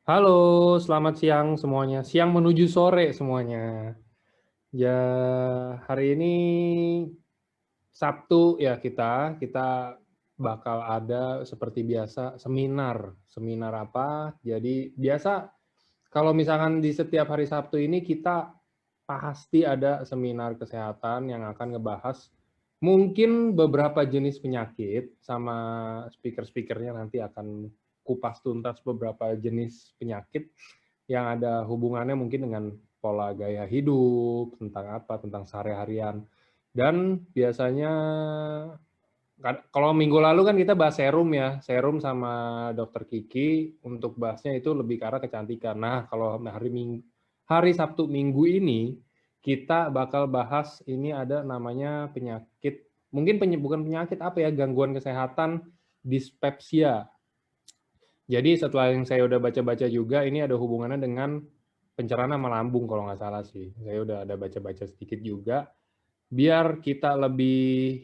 Halo, selamat siang semuanya. Siang menuju sore semuanya. Ya, hari ini Sabtu ya kita bakal ada seperti biasa seminar. Seminar apa? Jadi biasa kalau misalkan di setiap hari Sabtu ini kita pasti ada seminar kesehatan yang akan ngebahas mungkin beberapa jenis penyakit sama speaker-speaker-nya nanti akan kupas tuntas beberapa jenis penyakit yang ada hubungannya mungkin dengan pola gaya hidup, tentang apa, tentang sehari-harian. Dan biasanya kalau minggu lalu kan kita bahas serum ya, serum sama Dokter Kiki untuk bahasnya itu lebih ke arah kecantikan. Nah, kalau hari Sabtu Minggu ini kita bakal bahas ini ada namanya penyakit, mungkin bukan penyakit apa ya, gangguan kesehatan dispepsia. Jadi setelah yang saya udah baca-baca juga, ini ada hubungannya dengan pencernaan sama lambung kalau nggak salah sih. Saya udah ada baca-baca sedikit juga. Biar kita lebih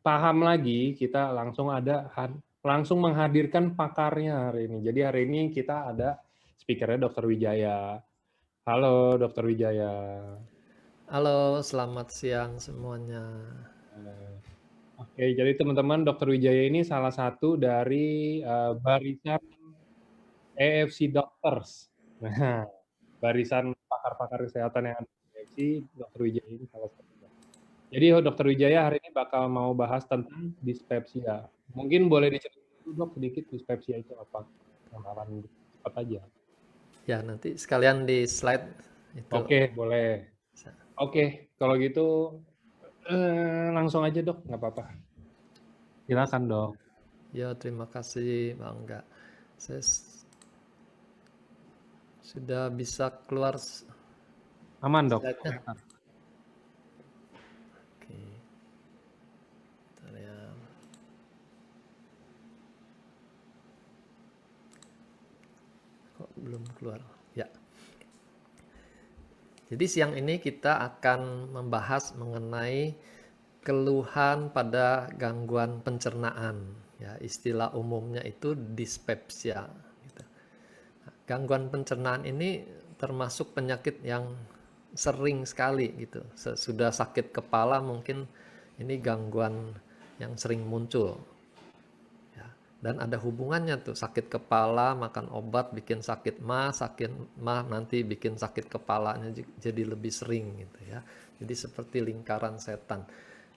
paham lagi, kita langsung menghadirkan pakarnya hari ini. Jadi hari ini kita ada speakernya Dr. Wijaya. Halo Dr. Wijaya. Halo, selamat siang semuanya. Oke, jadi teman-teman Dr. Wijaya ini salah satu dari barisan EFC Doctors. Nah, barisan pakar-pakar kesehatan yang ada di EFC, Dr. Wijaya ini salah satunya. Jadi Dr. Wijaya hari ini bakal mau bahas tentang dispepsia. Mungkin boleh diceritain dulu dok sedikit dispepsia itu apa? Kenalan cepat aja. Ya, nanti sekalian di slide itu. Oke, boleh. Oke, kalau gitu langsung aja dok, nggak apa-apa. Silakan dok. Ya, terima kasih Bangga. Saya sudah bisa keluar Aman dok, slide-nya. kelihatan. Oke, bentar ya. Kok belum keluar? Ya. Jadi siang ini kita akan membahas mengenai keluhan pada gangguan pencernaan. Ya, istilah umumnya itu dispepsia. Gitu. Gangguan pencernaan ini termasuk penyakit yang sering sekali gitu. Sudah sakit kepala mungkin ini gangguan yang sering muncul. Ya. Dan ada hubungannya tuh sakit kepala, makan obat bikin sakit mah nanti bikin sakit kepalanya jadi lebih sering gitu ya. Jadi seperti lingkaran setan.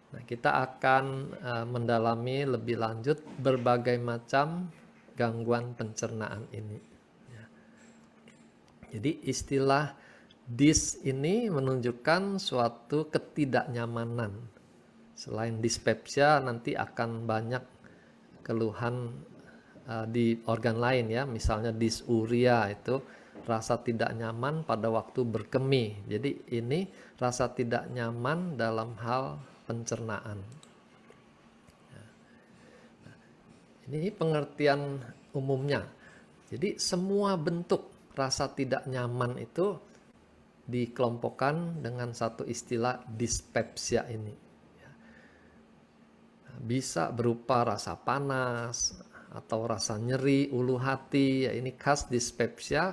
Nah, kita akan mendalami lebih lanjut berbagai macam gangguan pencernaan ini. Jadi istilah dis ini menunjukkan suatu ketidaknyamanan. Selain dispepsia nanti akan banyak keluhan di organ lain ya, misalnya dysuria itu rasa tidak nyaman pada waktu berkemih. Jadi ini rasa tidak nyaman dalam hal pencernaan. Ini pengertian umumnya. Jadi semua bentuk rasa tidak nyaman itu dikelompokkan dengan satu istilah dispepsia ini. Bisa berupa rasa panas atau rasa nyeri ulu hati, ya ini khas dispepsia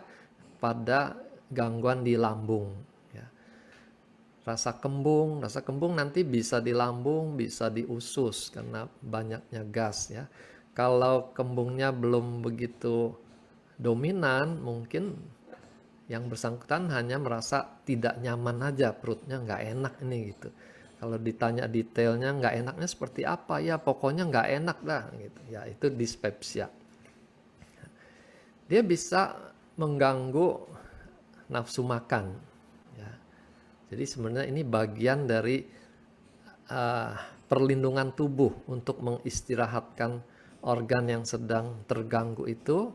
pada gangguan di lambung. Ya. Rasa kembung nanti bisa di lambung, bisa di usus karena banyaknya gas ya. Kalau kembungnya belum begitu dominan, mungkin yang bersangkutan hanya merasa tidak nyaman aja, perutnya nggak enak ini gitu. Kalau ditanya detailnya nggak enaknya seperti apa, ya pokoknya nggak enak dah gitu. Ya itu dispepsia. Dia bisa mengganggu nafsu makan. Ya. Jadi sebenarnya ini bagian dari uh, perlindungan tubuh untuk mengistirahatkan organ yang sedang terganggu itu.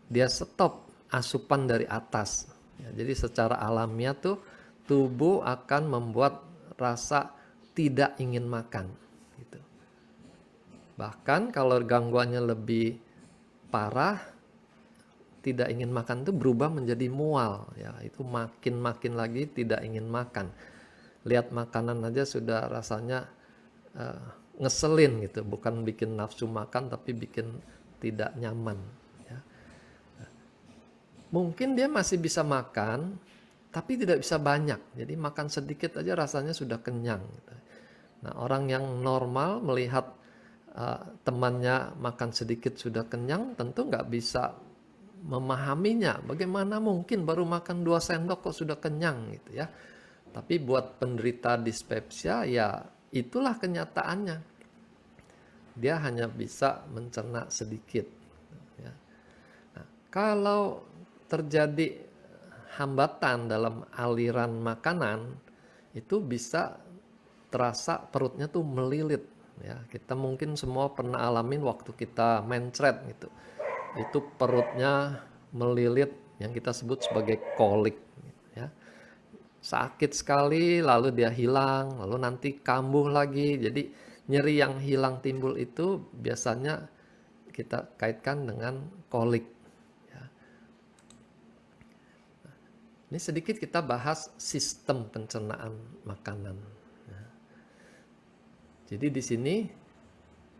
Dia stop asupan dari atas. Ya, jadi secara alamiah tuh tubuh akan membuat rasa tidak ingin makan. Gitu. Bahkan kalau gangguannya lebih parah, tidak ingin makan itu berubah menjadi mual. Ya, itu makin lagi tidak ingin makan. Lihat makanan aja sudah rasanya uh, ngeselin gitu, bukan bikin nafsu makan tapi bikin tidak nyaman. Ya. mungkin dia masih bisa makan, tapi tidak bisa banyak. Jadi makan sedikit aja rasanya sudah kenyang. Nah, orang yang normal melihat temannya makan sedikit sudah kenyang, tentu nggak bisa memahaminya. Bagaimana mungkin baru makan 2 sendok kok sudah kenyang gitu ya. Tapi buat penderita dispepsia ya itulah kenyataannya. Dia hanya bisa mencerna sedikit. Ya. Nah, kalau terjadi hambatan dalam aliran makanan, itu bisa terasa perutnya tuh melilit. Ya, kita mungkin semua pernah alamin waktu kita mencret gitu. Itu perutnya melilit yang kita sebut sebagai kolik. Ya. Sakit sekali, lalu dia hilang, lalu nanti kambuh lagi. Jadi nyeri yang hilang timbul itu biasanya kita kaitkan dengan kolik. Ya. Ini sedikit kita bahas sistem pencernaan makanan. Ya. Jadi di sini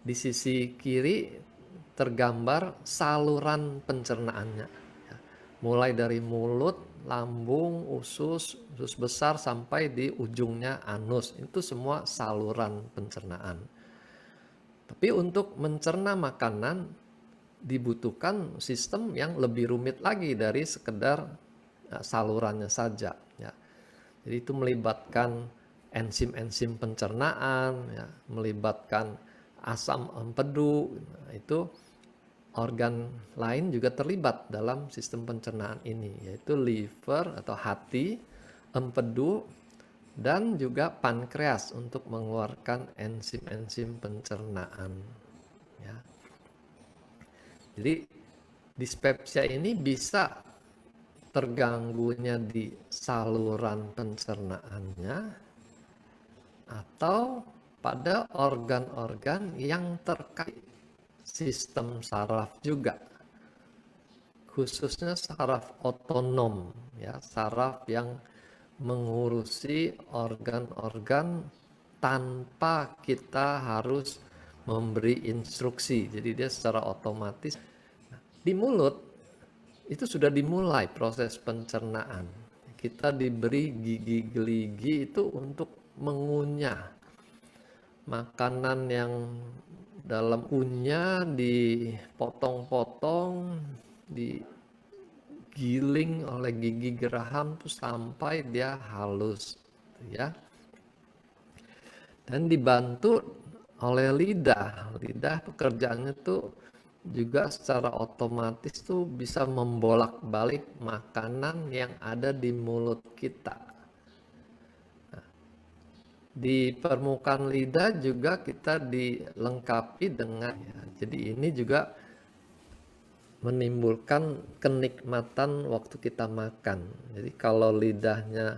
di sisi kiri tergambar saluran pencernaannya. Ya. Mulai dari mulut, lambung, usus besar sampai di ujungnya anus. Itu semua saluran pencernaan. Tapi untuk mencerna makanan dibutuhkan sistem yang lebih rumit lagi dari sekedar salurannya saja. Ya. Jadi itu melibatkan enzim-enzim pencernaan, ya, melibatkan asam empedu. Nah, itu organ lain juga terlibat dalam sistem pencernaan ini, yaitu liver atau hati, empedu, dan juga pankreas untuk mengeluarkan enzim-enzim pencernaan. Ya. Jadi dispepsia ini bisa terganggunya di saluran pencernaannya atau pada organ-organ yang terkait sistem saraf juga, khususnya saraf otonom, ya, saraf yang mengurusi organ-organ tanpa kita harus memberi instruksi. Jadi dia secara otomatis. Di mulut itu sudah dimulai proses pencernaan. Kita diberi gigi geligi itu untuk mengunyah makanan yang dalam kunyah dipotong-potong, digiling oleh gigi geraham tuh sampai dia halus, ya. Dan dibantu oleh lidah. Lidah pekerjaannya tuh juga secara otomatis tuh bisa membolak-balik makanan yang ada di mulut kita. Di permukaan lidah juga kita dilengkapi dengan, ya, jadi ini juga menimbulkan kenikmatan waktu kita makan. Jadi kalau lidahnya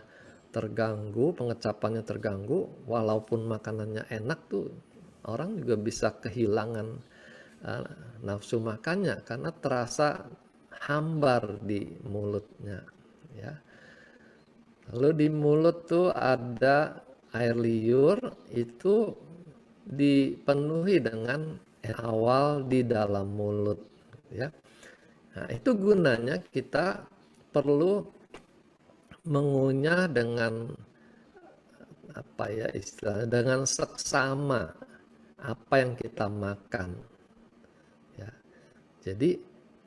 terganggu, pengecapannya terganggu, walaupun makanannya enak tuh orang juga bisa kehilangan nafsu makannya karena terasa hambar di mulutnya, ya. Lalu di mulut tuh ada air liur, itu dipenuhi dengan awal di dalam mulut, ya. Nah, itu gunanya kita perlu mengunyah dengan apa ya istilahnya, dengan seksama apa yang kita makan, ya. Jadi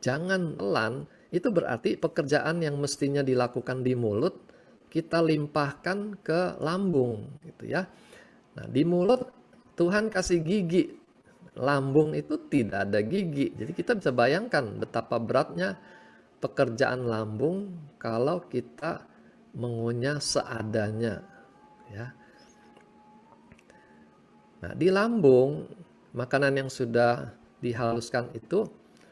jangan pelan, itu berarti pekerjaan yang mestinya dilakukan di mulut kita limpahkan ke lambung, gitu ya. Nah, di mulut Tuhan kasih gigi, lambung itu tidak ada gigi. Jadi kita bisa bayangkan betapa beratnya pekerjaan lambung kalau kita mengunyah seadanya, ya. Nah, di lambung makanan yang sudah dihaluskan itu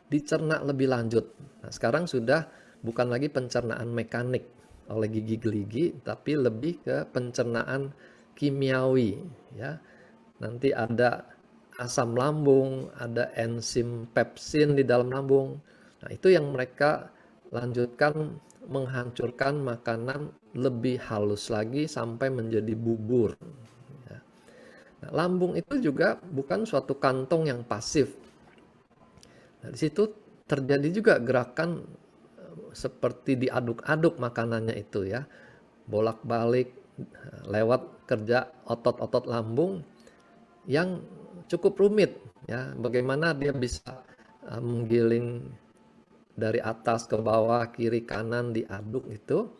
dicerna lebih lanjut. Nah, sekarang sudah bukan lagi pencernaan mekanik oleh gigi geligi, tapi lebih ke pencernaan kimiawi, ya. Nanti ada asam lambung, ada enzim pepsin di dalam lambung. Nah, itu yang mereka lanjutkan menghancurkan makanan lebih halus lagi sampai menjadi bubur. Ya. Nah, lambung itu juga bukan suatu kantong yang pasif. Nah, di situ terjadi juga gerakan seperti diaduk-aduk makanannya itu ya, bolak-balik lewat kerja otot-otot lambung yang cukup rumit ya. Bagaimana dia bisa menggiling dari atas ke bawah, kiri kanan diaduk itu.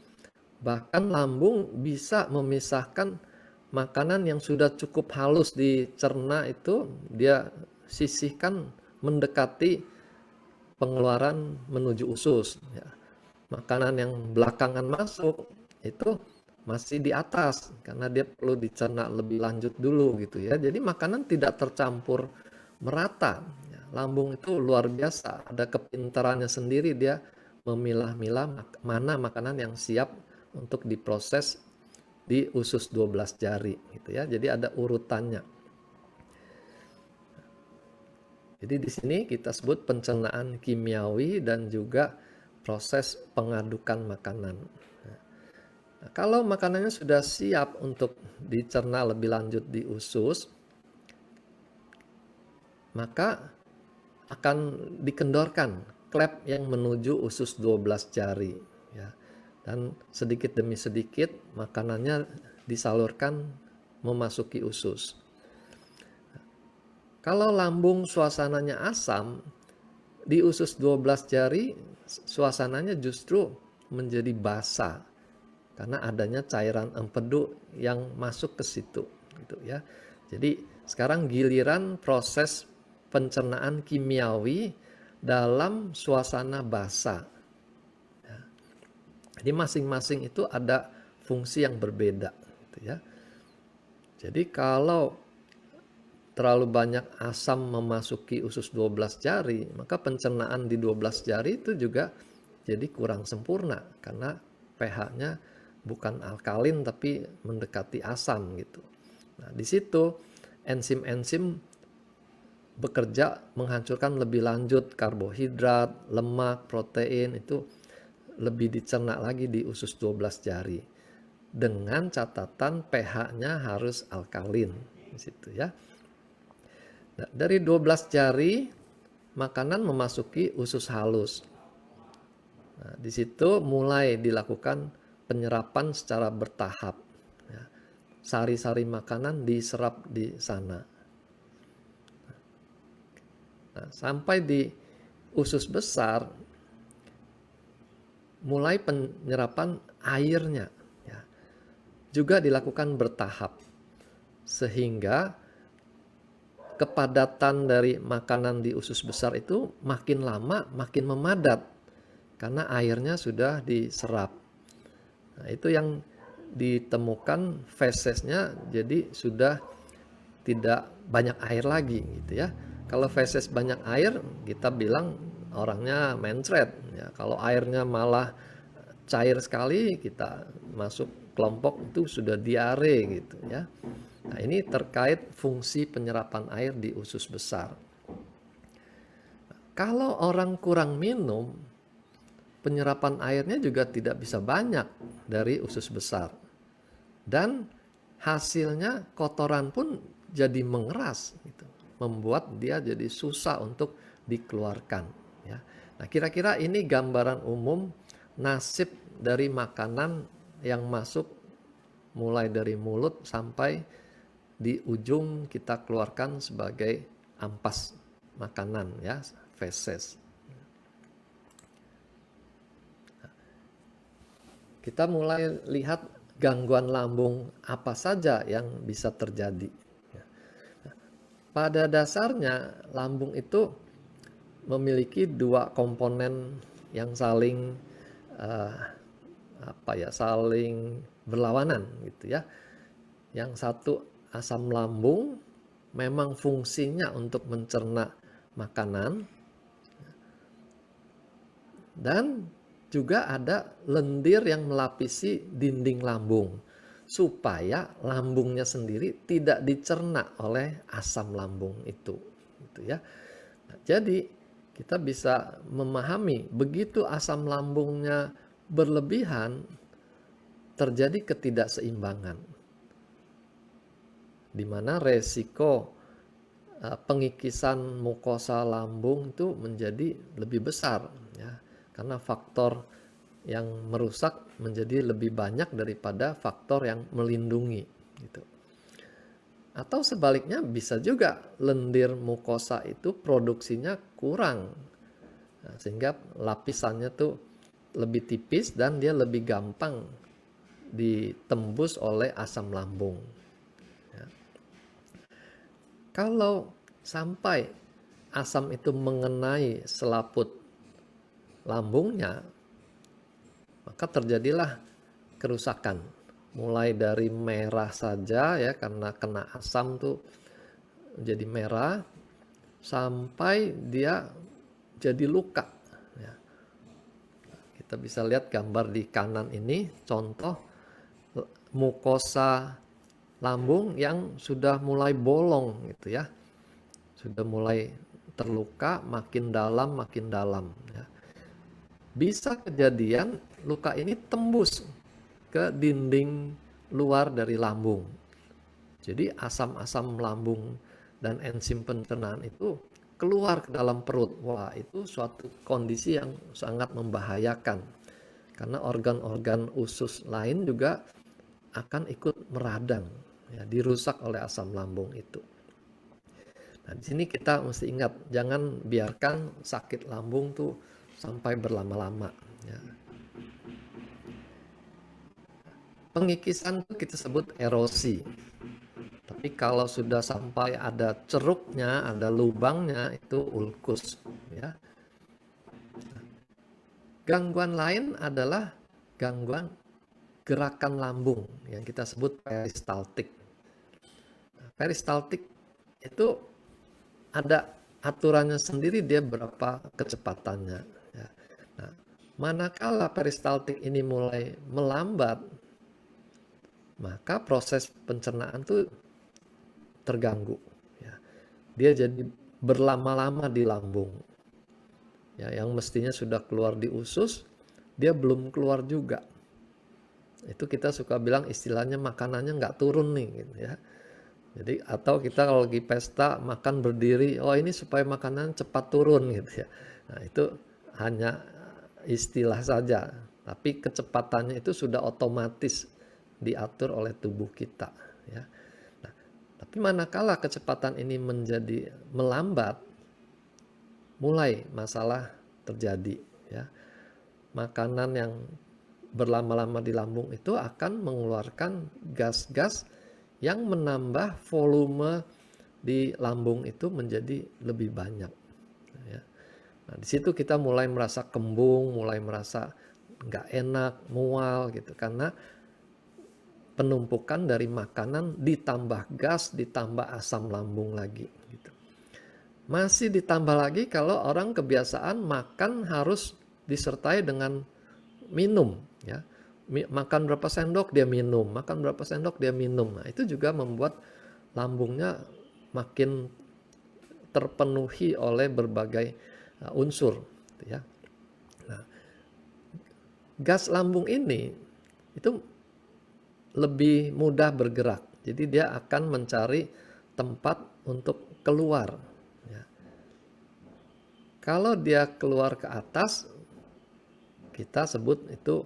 Bahkan lambung bisa memisahkan makanan yang sudah cukup halus dicerna itu, dia sisihkan mendekati pengeluaran menuju usus ya. Makanan yang belakangan masuk itu masih di atas karena dia perlu dicerna lebih lanjut dulu gitu ya. Jadi makanan tidak tercampur merata ya. Lambung itu luar biasa, ada kepintarannya sendiri, dia memilah-milah mana makanan yang siap untuk diproses di usus 12 jari gitu ya. Jadi ada urutannya. Jadi di sini kita sebut pencernaan kimiawi dan juga proses pengadukan makanan. Nah, kalau makanannya sudah siap untuk dicerna lebih lanjut di usus, maka akan dikendorkan klep yang menuju usus 12 jari ya. Dan sedikit demi sedikit makanannya disalurkan memasuki usus. Kalau lambung suasananya asam, di usus 12 jari suasananya justru menjadi basah karena adanya cairan empedu yang masuk ke situ gitu ya. Jadi sekarang giliran proses pencernaan kimiawi dalam suasana basah. Ya. Jadi masing-masing itu ada fungsi yang berbeda gitu ya. Jadi kalau terlalu banyak asam memasuki usus 12 jari, maka pencernaan di 12 jari itu juga jadi kurang sempurna karena pH-nya bukan alkalin tapi mendekati asam gitu. Nah, di situ enzim-enzim bekerja menghancurkan lebih lanjut karbohidrat, lemak, protein, itu lebih dicerna lagi di usus 12 jari. Dengan catatan pH-nya harus alkalin di situ ya. Nah, dari 12 jari makanan memasuki usus halus. Nah, di situ mulai dilakukan penyerapan secara bertahap. Ya. Sari-sari makanan diserap di sana. Nah, sampai di usus besar mulai penyerapan airnya ya, juga dilakukan bertahap sehingga kepadatan dari makanan di usus besar itu makin lama makin memadat karena airnya sudah diserap. Nah, itu yang ditemukan fesesnya jadi sudah tidak banyak air lagi gitu ya. Kalau feses banyak air kita bilang orangnya mencret ya. Kalau airnya malah cair sekali kita masuk kelompok itu sudah diare gitu ya. Nah, ini terkait fungsi penyerapan air di usus besar. Kalau orang kurang minum, penyerapan airnya juga tidak bisa banyak dari usus besar. Dan hasilnya kotoran pun jadi mengeras, gitu. Membuat dia jadi susah untuk dikeluarkan. Ya. Nah, kira-kira ini gambaran umum nasib dari makanan yang masuk mulai dari mulut sampai di ujung kita keluarkan sebagai ampas makanan ya, feses. Kita mulai lihat gangguan lambung apa saja yang bisa terjadi. Pada dasarnya lambung itu memiliki dua komponen yang saling saling berlawanan gitu ya. Yang satu asam lambung memang fungsinya untuk mencerna makanan, dan juga ada lendir yang melapisi dinding lambung supaya lambungnya sendiri tidak dicerna oleh asam lambung itu gitu ya. Nah, jadi kita bisa memahami begitu asam lambungnya berlebihan terjadi ketidakseimbangan, di mana resiko pengikisan mukosa lambung itu menjadi lebih besar ya. karena faktor yang merusak menjadi lebih banyak daripada faktor yang melindungi gitu. Atau sebaliknya bisa juga lendir mukosa itu produksinya kurang, nah, sehingga lapisannya tuh lebih tipis dan dia lebih gampang ditembus oleh asam lambung. Ya. Kalau sampai asam itu mengenai selaput lambungnya, maka terjadilah kerusakan. Mulai dari merah saja ya, karena kena asam tuh jadi merah, sampai dia jadi luka. Ya. Kita bisa lihat gambar di kanan ini, contoh mukosa lambung yang sudah mulai bolong gitu ya. Sudah mulai terluka, makin dalam ya. Bisa kejadian luka ini tembus ke dinding luar dari lambung. Jadi asam-asam lambung dan enzim pencernaan itu keluar ke dalam perut. Wah, itu suatu kondisi yang sangat membahayakan. Karena organ-organ usus lain juga akan ikut meradang, ya, dirusak oleh asam lambung itu. Nah, di sini kita mesti ingat, jangan biarkan sakit lambung tuh sampai berlama-lama. Ya. Pengikisan itu kita sebut erosi. Tapi kalau sudah sampai ada ceruknya, ada lubangnya, itu ulkus. Ya. Gangguan lain adalah gangguan gerakan lambung yang kita sebut peristaltik. Nah, peristaltik itu ada aturannya sendiri, dia berapa kecepatannya. Ya. Nah, manakala peristaltik ini mulai melambat, maka proses pencernaan tuh terganggu. Ya. Dia jadi berlama-lama di lambung. Ya, yang mestinya sudah keluar di usus, dia belum keluar juga. Itu kita suka bilang istilahnya makanannya nggak turun nih, gitu ya. Jadi atau kita kalau lagi pesta makan berdiri, oh ini supaya makanan cepat turun gitu ya. Nah itu hanya istilah saja, tapi kecepatannya itu sudah otomatis diatur oleh tubuh kita. Ya. Nah, tapi manakala kecepatan ini menjadi melambat, mulai masalah terjadi. Ya. Makanan yang berlama-lama di lambung itu akan mengeluarkan gas-gas yang menambah volume di lambung itu menjadi lebih banyak. Ya. Nah, di situ kita mulai merasa kembung, mulai merasa nggak enak, mual gitu, karena penumpukan dari makanan ditambah gas, ditambah asam lambung lagi. Gitu. Masih ditambah lagi kalau orang kebiasaan makan harus disertai dengan minum, ya. Makan berapa sendok dia minum, makan berapa sendok dia minum. Nah, itu juga membuat lambungnya makin terpenuhi oleh berbagai unsur, ya. Nah, gas lambung ini itu lebih mudah bergerak, jadi dia akan mencari tempat untuk keluar. Ya. Kalau dia keluar ke atas, kita sebut itu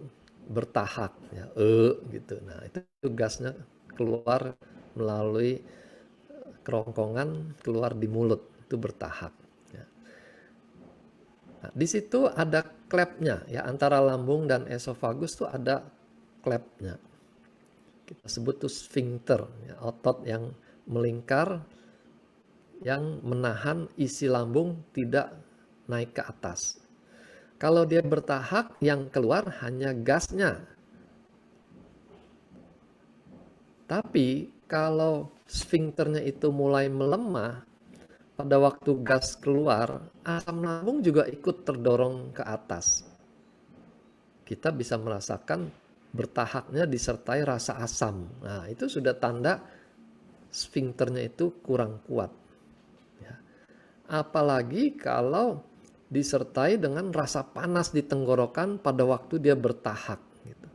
bertahak, ya, gitu. Nah, itu gasnya keluar melalui kerongkongan, keluar di mulut, itu bertahak. Ya. Nah, di situ ada klepnya, ya, antara lambung dan esofagus tuh ada klepnya. Kita sebut tuh sphincter, ya, otot yang melingkar, yang menahan isi lambung tidak naik ke atas. Kalau dia bertahak, yang keluar hanya gasnya. Tapi kalau sphincternya itu mulai melemah, pada waktu gas keluar, asam lambung juga ikut terdorong ke atas. Kita bisa merasakan bertahaknya disertai rasa asam. Nah, itu sudah tanda sphincternya itu kurang kuat. Ya. Apalagi kalau disertai dengan rasa panas di tenggorokan pada waktu dia bertahak. Gitu.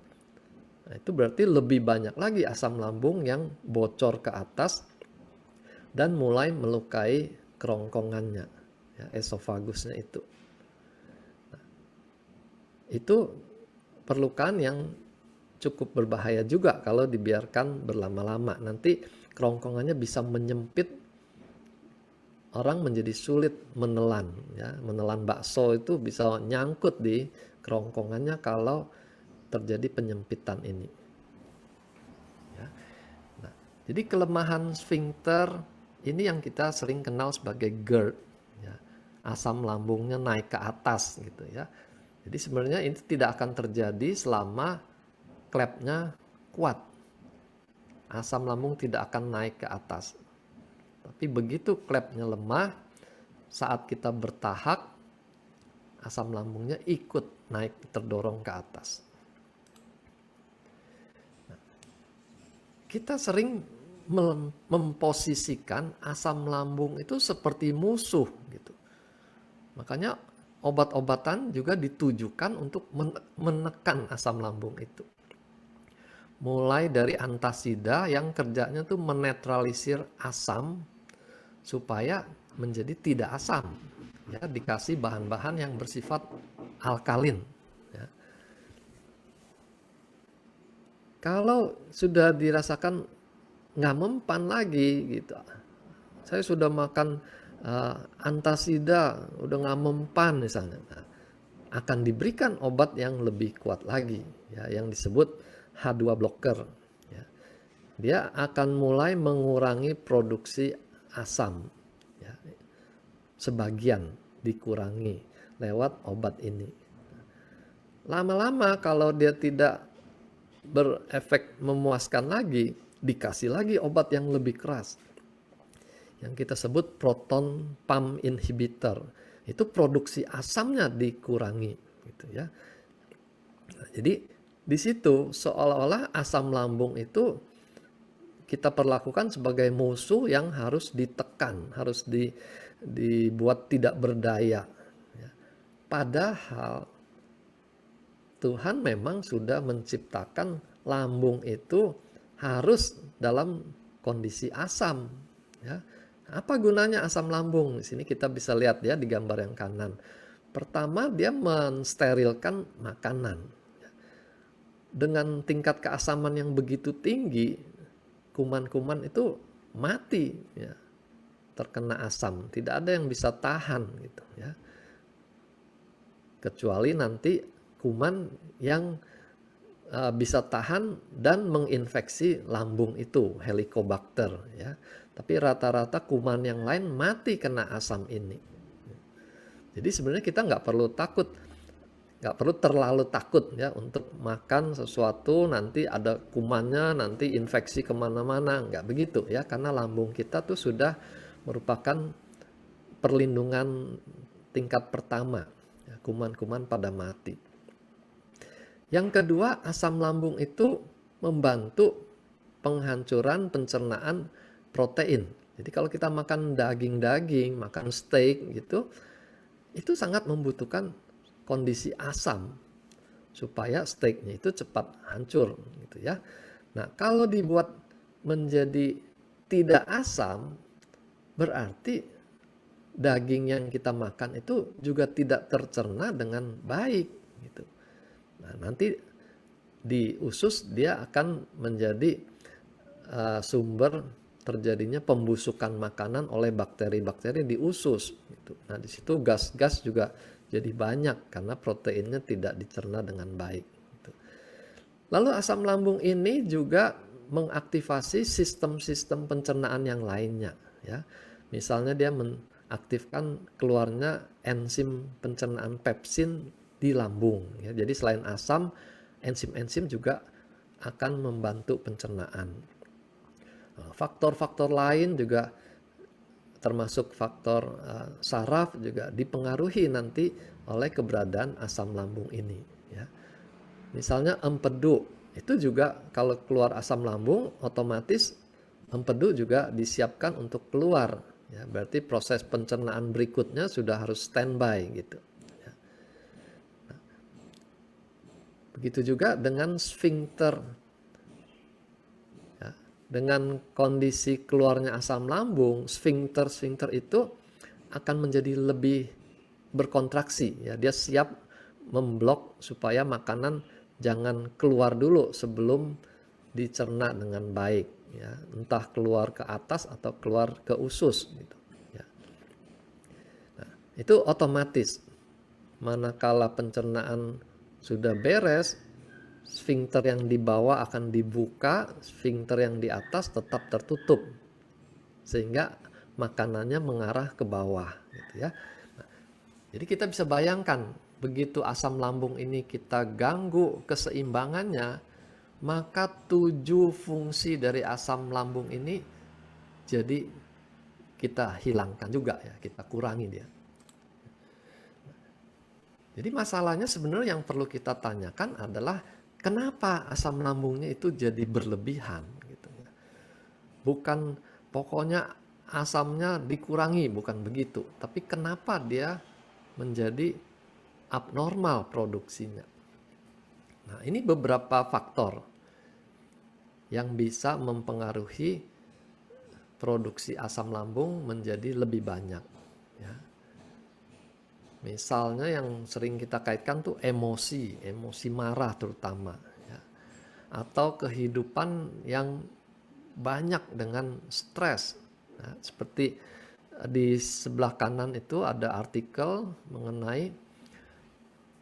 Nah, itu berarti lebih banyak lagi asam lambung yang bocor ke atas dan mulai melukai kerongkongannya, ya, esofagusnya itu. Nah, itu perlukaan yang cukup berbahaya juga kalau dibiarkan berlama-lama. Nanti kerongkongannya bisa menyempit, orang menjadi sulit menelan. Ya. Menelan bakso itu bisa nyangkut di kerongkongannya kalau terjadi penyempitan ini. Ya. Nah, jadi kelemahan sphincter ini yang kita sering kenal sebagai GERD. Ya. Asam lambungnya naik ke atas gitu ya. Jadi sebenarnya ini tidak akan terjadi selama klepnya kuat. Asam lambung tidak akan naik ke atas. Tapi begitu klepnya lemah, saat kita bertahak, asam lambungnya ikut naik, terdorong ke atas. Nah, kita sering memposisikan asam lambung itu seperti musuh gitu. Makanya obat-obatan juga ditujukan untuk menekan asam lambung itu. Mulai dari antasida yang kerjanya tuh menetralisir asam supaya menjadi tidak asam, ya, dikasih bahan-bahan yang bersifat alkalin. Ya. Kalau sudah dirasakan nggak mempan lagi gitu, saya sudah makan antasida udah nggak mempan misalnya, akan diberikan obat yang lebih kuat lagi, ya, yang disebut H2 blocker. Ya. Dia akan mulai mengurangi produksi asam, ya, sebagian dikurangi lewat obat ini. Lama-lama kalau dia tidak berefek memuaskan lagi, dikasih lagi obat yang lebih keras, yang kita sebut proton pump inhibitor. Itu produksi asamnya dikurangi, gitu ya. Nah, jadi di situ seolah-olah asam lambung itu kita perlakukan sebagai musuh yang harus ditekan, harus dibuat tidak berdaya. Padahal Tuhan memang sudah menciptakan lambung itu harus dalam kondisi asam. Ya. Apa gunanya asam lambung? Di sini kita bisa lihat ya di gambar yang kanan. Pertama, dia mensterilkan makanan. Dengan tingkat keasaman yang begitu tinggi, kuman-kuman itu mati, ya, terkena asam, tidak ada yang bisa tahan gitu ya, kecuali nanti kuman yang bisa tahan dan menginfeksi lambung itu, Helicobacter ya. Tapi rata-rata kuman yang lain mati kena asam ini. Jadi sebenarnya kita nggak perlu takut, nggak perlu terlalu takut ya untuk makan sesuatu nanti ada kumannya, nanti infeksi kemana-mana, nggak begitu ya, karena lambung kita tuh sudah merupakan perlindungan tingkat pertama, ya, kuman-kuman pada mati. Yang kedua, asam lambung itu membantu penghancuran pencernaan protein. Jadi kalau kita makan daging-daging, makan steak gitu, itu sangat membutuhkan kondisi asam supaya steaknya itu cepat hancur gitu ya. Nah, kalau dibuat menjadi tidak asam, berarti daging yang kita makan itu juga tidak tercerna dengan baik gitu. Nah, nanti di usus dia akan menjadi sumber terjadinya pembusukan makanan oleh bakteri-bakteri di usus gitu. Nah, di situ gas-gas juga jadi banyak karena proteinnya tidak dicerna dengan baik. Lalu asam lambung ini juga mengaktifasi sistem-sistem pencernaan yang lainnya. Ya. Misalnya dia mengaktifkan keluarnya enzim pencernaan pepsin di lambung. Ya. Jadi selain asam, enzim-enzim juga akan membantu pencernaan. Faktor-faktor lain juga termasuk faktor saraf juga dipengaruhi nanti oleh keberadaan asam lambung ini. Ya. Misalnya empedu, itu juga kalau keluar asam lambung otomatis empedu juga disiapkan untuk keluar. Ya, berarti proses pencernaan berikutnya sudah harus standby gitu. Ya. Nah, begitu juga dengan sphincter. Dengan kondisi keluarnya asam lambung, sphincter itu akan menjadi lebih berkontraksi. Ya, dia siap memblok supaya makanan jangan keluar dulu sebelum dicerna dengan baik, ya, entah keluar ke atas atau keluar ke usus gitu, ya. Nah, itu otomatis manakala pencernaan sudah beres, sfinkter yang di bawah akan dibuka, sfinkter yang di atas tetap tertutup sehingga makanannya mengarah ke bawah gitu, ya. Nah, jadi kita bisa bayangkan begitu asam lambung ini kita ganggu keseimbangannya, maka 7 fungsi dari asam lambung ini jadi kita hilangkan juga, ya, kita kurangi dia. Jadi masalahnya sebenarnya yang perlu kita tanyakan adalah kenapa asam lambungnya itu jadi berlebihan gitu, ya. Bukan pokoknya asamnya dikurangi, bukan begitu, tapi kenapa dia menjadi abnormal produksinya. Nah, ini beberapa faktor yang bisa mempengaruhi produksi asam lambung menjadi lebih banyak, ya. Misalnya yang sering kita kaitkan tuh emosi marah terutama, ya. Atau kehidupan yang banyak dengan stres. Nah, seperti di sebelah kanan itu ada artikel mengenai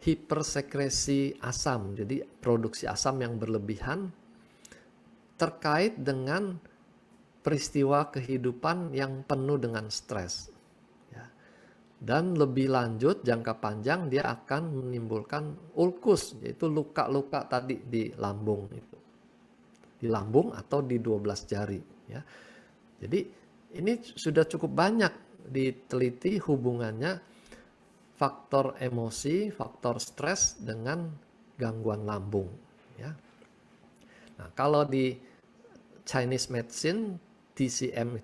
hipersekresi asam, jadi produksi asam yang berlebihan terkait dengan peristiwa kehidupan yang penuh dengan stres, ya. Dan lebih lanjut jangka panjang dia akan menimbulkan ulkus, yaitu luka-luka tadi di lambung itu, di lambung atau di 12 jari, ya. Jadi ini sudah cukup banyak diteliti hubungannya faktor emosi, faktor stres dengan gangguan lambung, ya. Nah, kalau di Chinese medicine TCM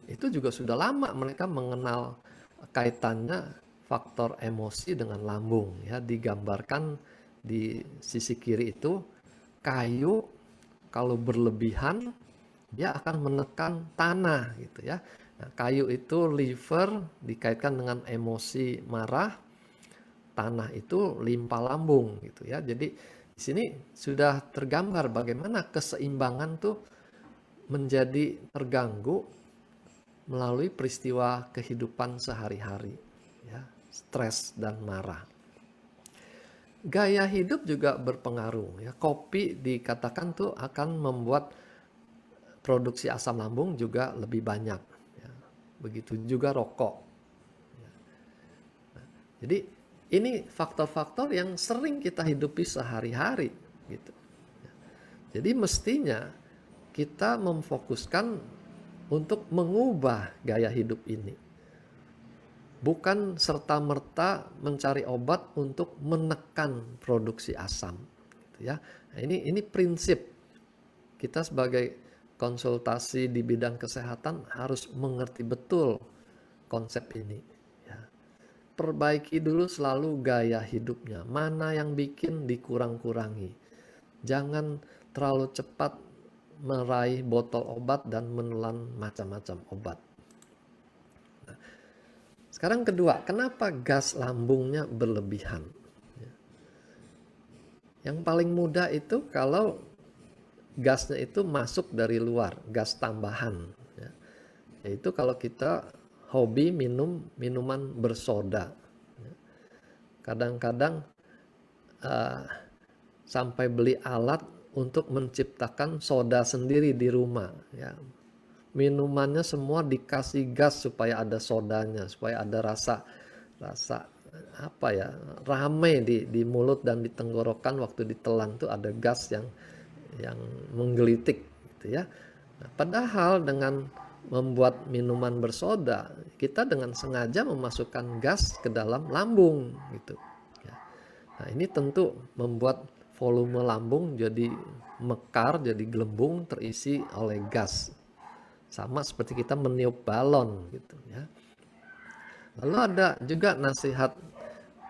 itu juga sudah lama mereka mengenal kaitannya faktor emosi dengan lambung, ya. Digambarkan di sisi kiri itu kayu kalau berlebihan dia akan menekan tanah gitu, ya. Nah, kayu itu liver dikaitkan dengan emosi marah, tanah itu limpa lambung gitu, ya. Jadi di sini sudah tergambar bagaimana keseimbangan tuh menjadi terganggu melalui peristiwa kehidupan sehari-hari, ya, stres dan marah. Gaya hidup juga berpengaruh, ya. Kopi dikatakan tuh akan membuat produksi asam lambung juga lebih banyak, ya. Begitu juga rokok, ya. Nah, jadi ini faktor-faktor yang sering kita hidupi sehari-hari gitu, ya. Jadi mestinya kita memfokuskan untuk mengubah gaya hidup ini, bukan serta-merta mencari obat untuk menekan produksi asam gitu, ya. Nah, ini prinsip kita sebagai konsultasi di bidang kesehatan harus mengerti betul konsep ini, ya. Perbaiki dulu selalu gaya hidupnya, mana yang bikin dikurang-kurangi. Jangan terlalu cepat meraih botol obat dan menelan macam-macam obat. Nah, sekarang kedua, kenapa gas lambungnya berlebihan? Yang paling mudah itu kalau gasnya itu masuk dari luar, gas tambahan, ya. Yaitu kalau kita hobi minum minuman bersoda, ya. Kadang-kadang sampai beli alat untuk menciptakan soda sendiri di rumah, ya. Minumannya semua dikasih gas supaya ada sodanya, supaya ada rasa apa ya, rame di mulut dan di tenggorokan waktu ditelan tuh ada gas yang menggelitik gitu, ya. Nah, padahal dengan membuat minuman bersoda kita dengan sengaja memasukkan gas ke dalam lambung gitu, ya. Nah, ini tentu membuat volume lambung jadi mekar, jadi gelembung terisi oleh gas. Sama seperti kita meniup balon gitu, ya. Lalu ada juga nasihat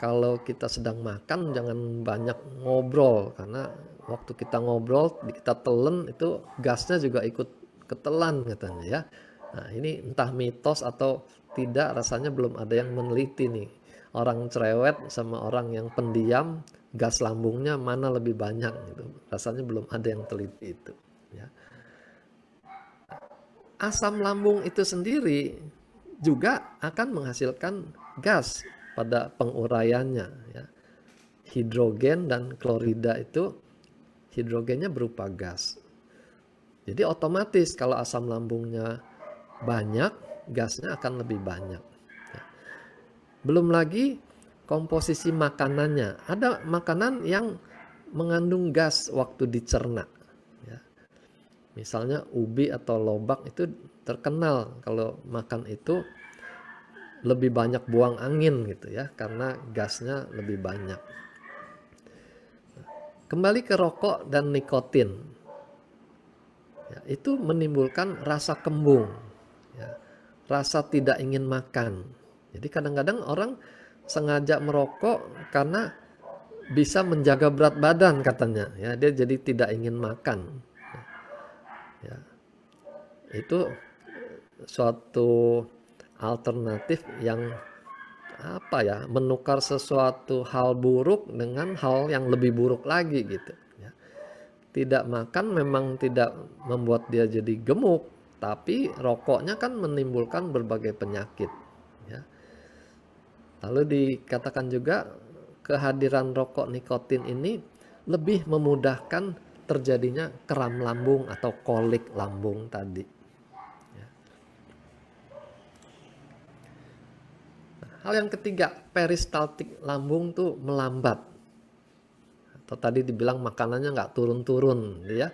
kalau kita sedang makan jangan banyak ngobrol, karena waktu kita ngobrol kita telan itu gasnya juga ikut ketelan katanya, ya. Nah, ini entah mitos atau tidak, rasanya belum ada yang meneliti nih. orang cerewet sama orang yang pendiam, gas lambungnya mana lebih banyak gitu. Rasanya belum ada yang teliti itu. Ya. Asam lambung itu sendiri juga akan menghasilkan gas pada penguraiannya. Ya. Hidrogen dan klorida itu hidrogennya berupa gas. Jadi otomatis kalau asam lambungnya banyak, gasnya akan lebih banyak. Ya. Belum lagi komposisi makanannya. Ada makanan yang mengandung gas waktu dicerna. Ya. Misalnya ubi atau lobak itu terkenal kalau makan itu lebih banyak buang angin gitu ya, karena gasnya lebih banyak. Kembali ke rokok dan nikotin. Ya, itu menimbulkan rasa kembung, ya, rasa tidak ingin makan. Jadi kadang-kadang orang sengaja merokok karena bisa menjaga berat badan katanya. Ya, dia jadi tidak ingin makan. Ya, itu suatu alternatif yang menukar sesuatu hal buruk dengan hal yang lebih buruk lagi gitu. Ya. Tidak makan memang tidak membuat dia jadi gemuk, tapi rokoknya kan menimbulkan berbagai penyakit. Ya. Lalu dikatakan juga kehadiran rokok nikotin ini lebih memudahkan terjadinya kram lambung atau kolik lambung tadi. Ya. Hal yang ketiga, peristaltik lambung tuh melambat. Atau tadi dibilang makanannya nggak turun-turun, ya,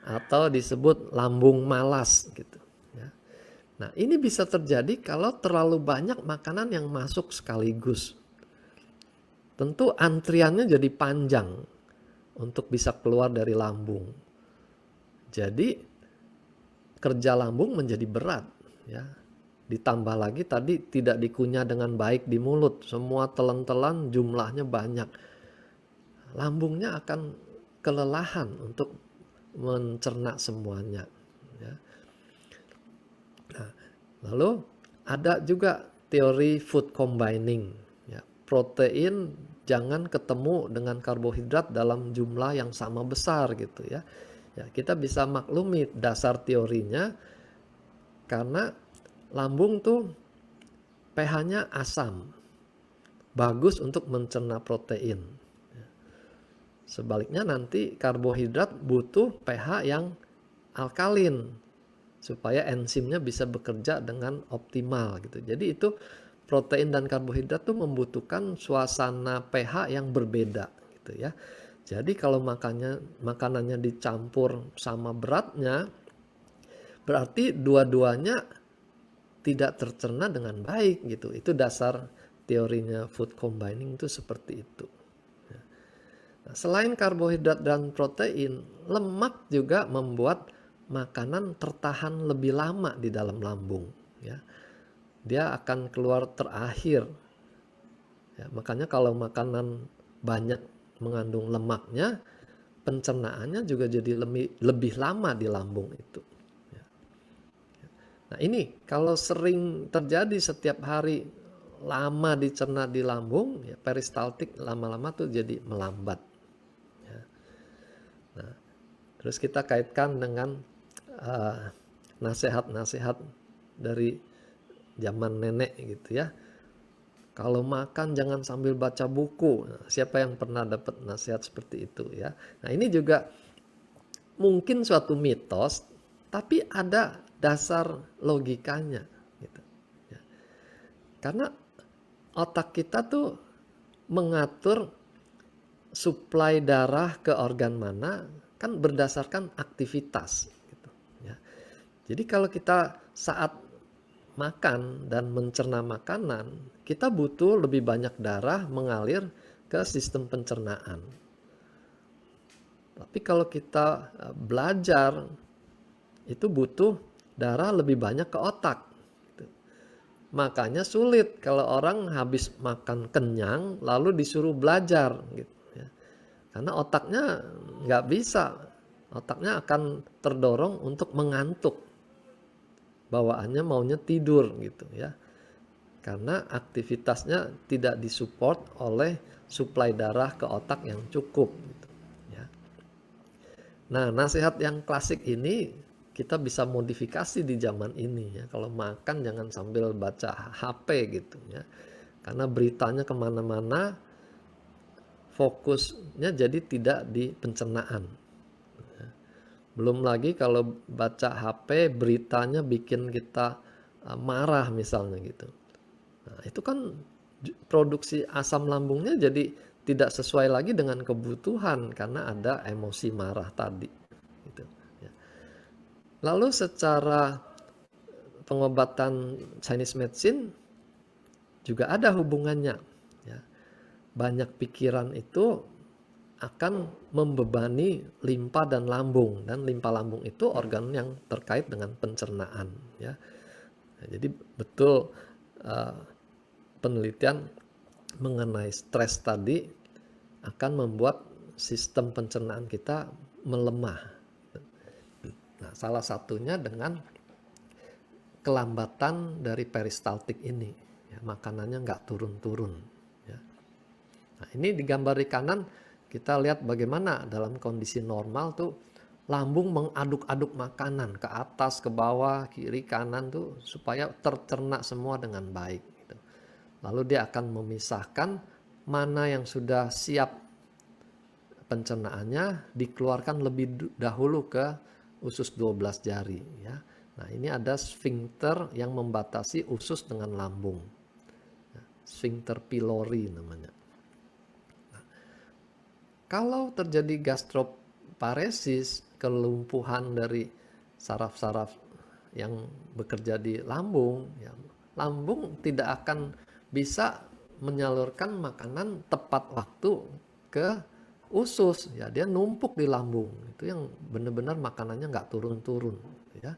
atau disebut lambung malas gitu. Ya. Nah ini bisa terjadi kalau terlalu banyak makanan yang masuk sekaligus. Tentu antriannya jadi panjang untuk bisa keluar dari lambung. Jadi kerja lambung menjadi berat. Ya. Ditambah lagi tadi tidak dikunyah dengan baik di mulut, semua telan-telan jumlahnya banyak. Lambungnya akan kelelahan untuk mencerna semuanya. Ya. Nah, lalu ada juga teori food combining. Ya. Protein jangan ketemu dengan karbohidrat dalam jumlah yang sama besar gitu ya. Ya, kita bisa maklumi dasar teorinya karena lambung tuh pH-nya asam. Bagus untuk mencerna protein. Sebaliknya nanti karbohidrat butuh pH yang alkalin supaya enzimnya bisa bekerja dengan optimal gitu. Jadi itu protein dan karbohidrat tuh membutuhkan suasana pH yang berbeda gitu ya. Jadi kalau makanannya dicampur sama beratnya, berarti dua-duanya tidak tercerna dengan baik gitu. Itu dasar teorinya food combining itu seperti itu. Selain karbohidrat dan protein, lemak juga membuat makanan tertahan lebih lama di dalam lambung. Ya. Dia akan keluar terakhir. Ya, makanya kalau makanan banyak mengandung lemaknya, pencernaannya juga jadi lebih lama di lambung itu. Ya. Nah ini kalau sering terjadi setiap hari lama dicerna di lambung, ya peristaltik lama-lama tuh jadi melambat. Nah, terus kita kaitkan dengan nasihat-nasihat dari zaman nenek gitu ya. Kalau makan jangan sambil baca buku. Nah, siapa yang pernah dapat nasihat seperti itu ya? Nah ini juga mungkin suatu mitos, tapi ada dasar logikanya. Gitu. Ya. Karena otak kita tuh mengatur suplai darah ke organ mana kan berdasarkan aktivitas gitu, ya. Jadi kalau kita saat makan dan mencerna makanan, kita butuh lebih banyak darah mengalir ke sistem pencernaan. Tapi kalau kita belajar, itu butuh darah lebih banyak ke otak. Gitu. Makanya sulit kalau orang habis makan kenyang lalu disuruh belajar gitu. Karena otaknya nggak bisa, otaknya akan terdorong untuk mengantuk, bawaannya maunya tidur gitu ya. karena aktivitasnya tidak disupport oleh suplai darah ke otak yang cukup gitu, ya. Nah, nasihat yang klasik ini kita bisa modifikasi di zaman ini ya. Kalau makan jangan sambil baca HP gitu ya, karena beritanya kemana-mana, fokusnya jadi tidak di pencernaan. Belum lagi kalau baca HP beritanya bikin kita marah misalnya gitu. Nah, itu kan produksi asam lambungnya jadi tidak sesuai lagi dengan kebutuhan karena ada emosi marah tadi. Gitu, ya. Lalu secara pengobatan Chinese medicine juga ada hubungannya. Ya. Banyak pikiran itu akan membebani limpa dan lambung, dan limpa lambung itu organ yang terkait dengan pencernaan. Ya. Nah, jadi betul penelitian mengenai stres tadi akan membuat sistem pencernaan kita melemah. Nah, salah satunya dengan kelambatan dari peristaltik ini, ya, makanannya nggak turun-turun. Ya. Nah, ini di gambar di kanan kita lihat bagaimana dalam kondisi normal tuh lambung mengaduk-aduk makanan ke atas, ke bawah, kiri, kanan tuh supaya tercerna semua dengan baik. Gitu. Lalu dia akan memisahkan mana yang sudah siap pencernaannya, dikeluarkan lebih dahulu ke usus 12 jari. Ya. Nah, ini ada sphincter yang membatasi usus dengan lambung. Sphincter pylori namanya. Nah, kalau terjadi gastroparesis, kelumpuhan dari saraf-saraf yang bekerja di lambung, ya, lambung tidak akan bisa menyalurkan makanan tepat waktu ke usus, ya, dia numpuk di lambung. Itu yang benar-benar makanannya nggak turun-turun, ya.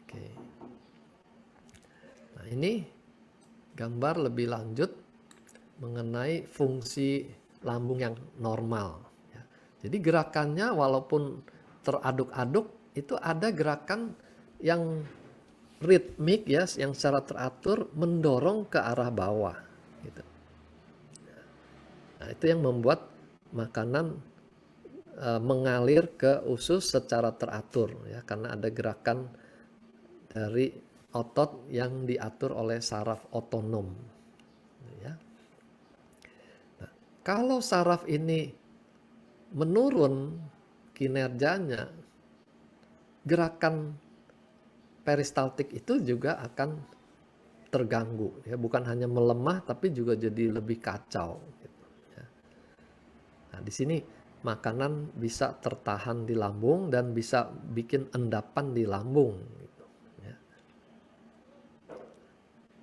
Oke. Nah, ini gambar lebih lanjut mengenai fungsi lambung yang normal. Ya. Jadi gerakannya walaupun teraduk-aduk, itu ada gerakan yang ritmik ya, yang secara teratur mendorong ke arah bawah. Gitu. Nah, itu yang membuat makanan mengalir ke usus secara teratur ya, karena ada gerakan dari otot yang diatur oleh saraf otonom. Ya. Nah, kalau saraf ini menurun kinerjanya, gerakan peristaltik itu juga akan terganggu. Ya, bukan hanya melemah, tapi juga jadi lebih kacau. Gitu, ya. Nah, di sini makanan bisa tertahan di lambung dan bisa bikin endapan di lambung. Gitu, ya.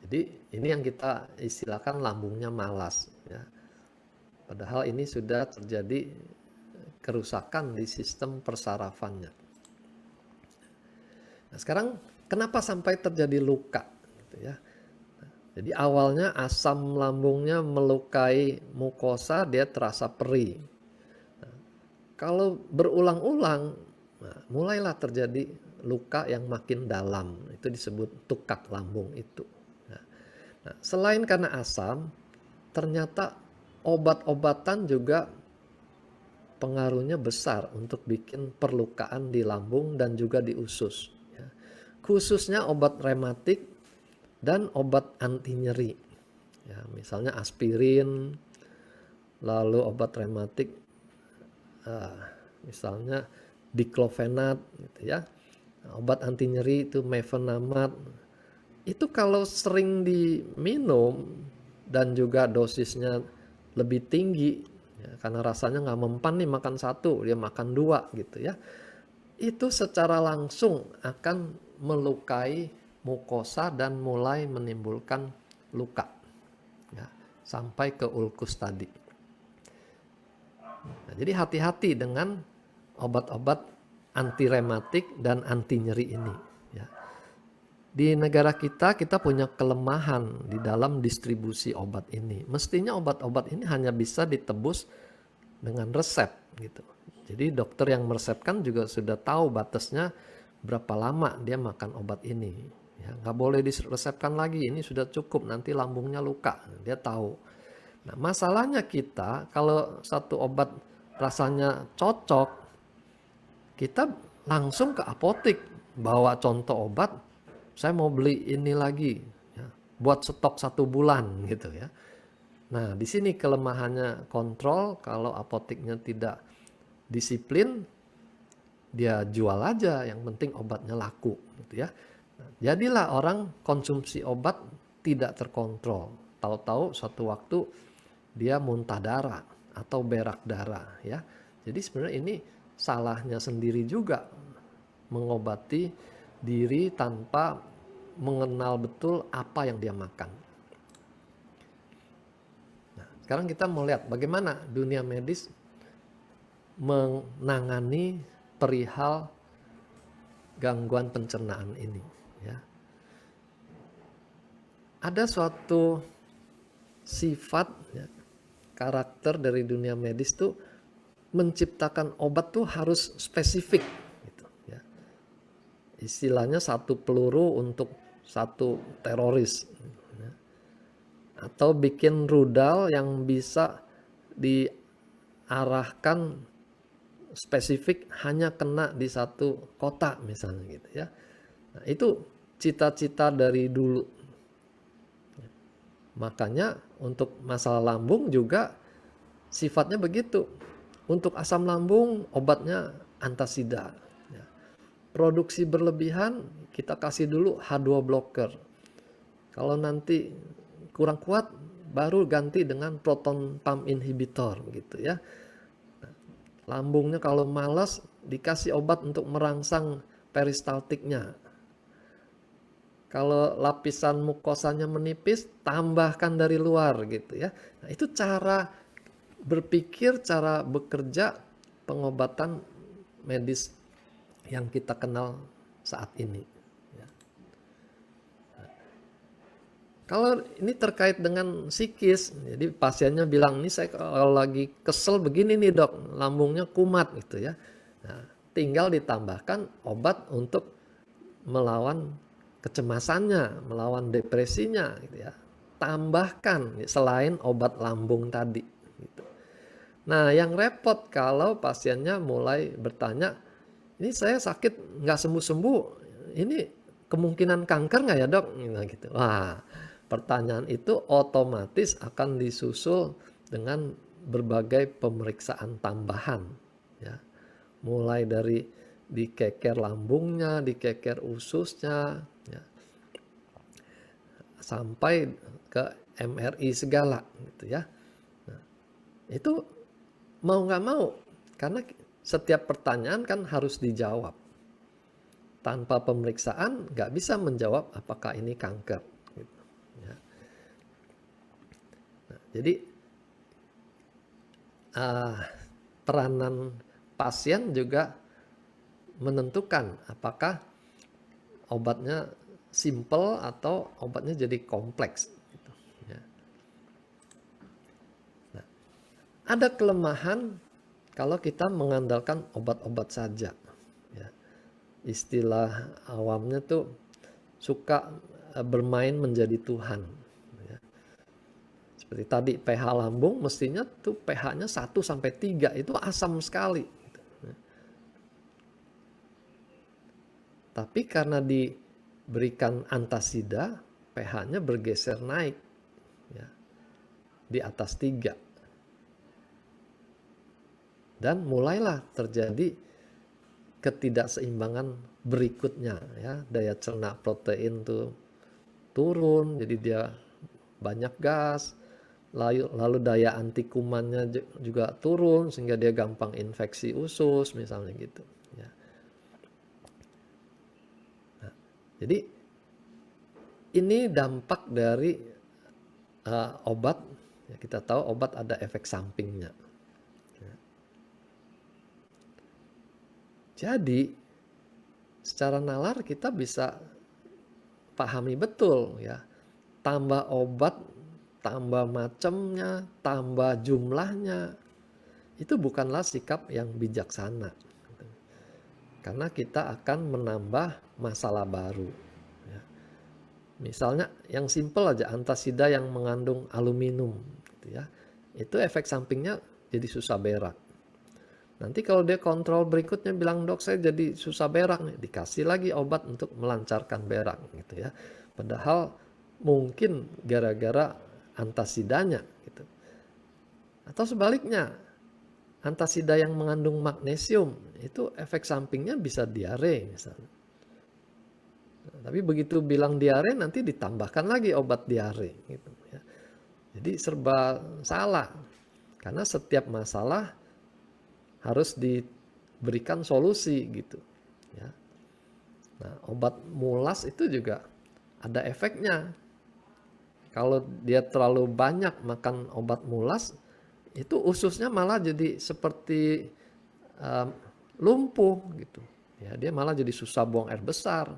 Jadi ini yang kita istilahkan lambungnya malas. Ya. Padahal ini sudah terjadi kerusakan di sistem persarafannya. Nah, sekarang kenapa sampai terjadi luka? Gitu ya. Nah, jadi awalnya asam lambungnya melukai mukosa, dia terasa perih. Nah, kalau berulang-ulang, nah, mulailah terjadi luka yang makin dalam. Itu disebut tukak lambung itu. Nah, selain karena asam, ternyata obat-obatan juga pengaruhnya besar untuk bikin perlukaan di lambung dan juga di usus. Khususnya obat rematik dan obat anti nyeri. Ya, misalnya aspirin, lalu obat rematik, misalnya diklofenat, gitu ya. Obat anti nyeri itu mefenamat. Itu kalau sering diminum dan juga dosisnya lebih tinggi, ya, karena rasanya nggak mempan nih makan satu, dia makan dua gitu ya. Itu secara langsung akan melukai mukosa dan mulai menimbulkan luka, ya, sampai ke ulkus tadi. Nah, jadi hati-hati dengan obat-obat anti rematik dan anti nyeri ini. Ya. Di negara kita punya kelemahan di dalam distribusi obat ini. Mestinya obat-obat ini hanya bisa ditebus dengan resep gitu. Jadi dokter yang meresepkan juga sudah tahu batasnya berapa lama dia makan obat ini. Ya, nggak boleh diresepkan lagi, ini sudah cukup, nanti lambungnya luka. Dia tahu. Nah, masalahnya kita kalau satu obat rasanya cocok, kita langsung ke apotek, bawa contoh obat, saya mau beli ini lagi, ya, buat stok 1 bulan gitu ya. Nah, di sini kelemahannya kontrol. Kalau apoteknya tidak disiplin, dia jual aja, yang penting obatnya laku gitu ya. Nah, jadilah orang konsumsi obat tidak terkontrol. Tahu-tahu suatu waktu dia muntah darah atau berak darah ya. Jadi sebenarnya ini salahnya sendiri juga, mengobati diri tanpa mengenal betul apa yang dia makan. Nah, sekarang kita mau lihat bagaimana dunia medis menangani perihal gangguan pencernaan ini ya. Ada suatu sifat ya, karakter dari dunia medis tuh menciptakan obat tuh harus spesifik gitu ya. Istilahnya satu peluru untuk satu teroris ya. Atau bikin rudal yang bisa diarahkan spesifik hanya kena di satu kota misalnya gitu ya. Nah, itu cita-cita dari dulu. Makanya untuk masalah lambung juga sifatnya begitu. Untuk asam lambung obatnya antasida. Ya. Produksi berlebihan kita kasih dulu H2 blocker. Kalau nanti kurang kuat baru ganti dengan proton pump inhibitor gitu ya. Lambungnya kalau malas dikasih obat untuk merangsang peristaltiknya. Kalau lapisan mukosanya menipis, tambahkan dari luar gitu ya. Nah, itu cara berpikir, cara bekerja pengobatan medis yang kita kenal saat ini. Ya. Kalau ini terkait dengan psikis, jadi pasiennya bilang, ini saya kalau lagi kesel begini nih dok, lambungnya kumat gitu ya. Nah, tinggal ditambahkan obat untuk melawan kecemasannya, melawan depresinya gitu ya. Tambahkan selain obat lambung tadi gitu. Nah, yang repot kalau pasiennya mulai bertanya, ini saya sakit nggak sembuh-sembuh, ini kemungkinan kanker nggak ya dok? Gitu. Wah, pertanyaan itu otomatis akan disusul dengan berbagai pemeriksaan tambahan ya. Mulai dari dikeker lambungnya, dikeker ususnya, ya, sampai ke MRI segala gitu ya. Nah, itu mau nggak mau, karena setiap pertanyaan kan harus dijawab. Tanpa pemeriksaan nggak bisa menjawab apakah ini kanker. Gitu, ya. Nah, jadi peranan pasien juga menentukan apakah obatnya simple atau obatnya jadi kompleks. Gitu, ya. Nah, ada kelemahan kalau kita mengandalkan obat-obat saja. Ya. Istilah awamnya tuh suka bermain menjadi Tuhan. Ya. Seperti tadi pH lambung mestinya tuh pH-nya 1-3 itu asam sekali. Tapi karena diberikan antasida, pH-nya bergeser naik ya, di atas 3. Dan mulailah terjadi ketidakseimbangan berikutnya ya, daya cerna protein tuh turun, jadi dia banyak gas, lalu daya anti kumannya juga turun sehingga dia gampang infeksi usus misalnya gitu. Jadi ini dampak dari obat. Ya, kita tahu obat ada efek sampingnya. Ya. Jadi secara nalar kita bisa pahami betul ya. Tambah obat, tambah macamnya, tambah jumlahnya. Itu bukanlah sikap yang bijaksana. Karena kita akan menambah masalah baru. Ya. Misalnya yang simpel aja, antasida yang mengandung aluminium, gitu ya. Itu efek sampingnya jadi susah berak. Nanti kalau dia kontrol berikutnya bilang, dok saya jadi susah berak nih, dikasih lagi obat untuk melancarkan berak, gitu ya. Padahal mungkin gara-gara antasidanya, gitu. Atau sebaliknya, antasida yang mengandung magnesium itu efek sampingnya bisa diare misalnya. Tapi begitu bilang diare nanti ditambahkan lagi obat diare gitu ya. Jadi serba salah. Karena setiap masalah harus diberikan solusi gitu ya. Nah, obat mulas itu juga ada efeknya. Kalau dia terlalu banyak makan obat mulas, itu ususnya malah jadi seperti lumpuh gitu. Ya, dia malah jadi susah buang air besar.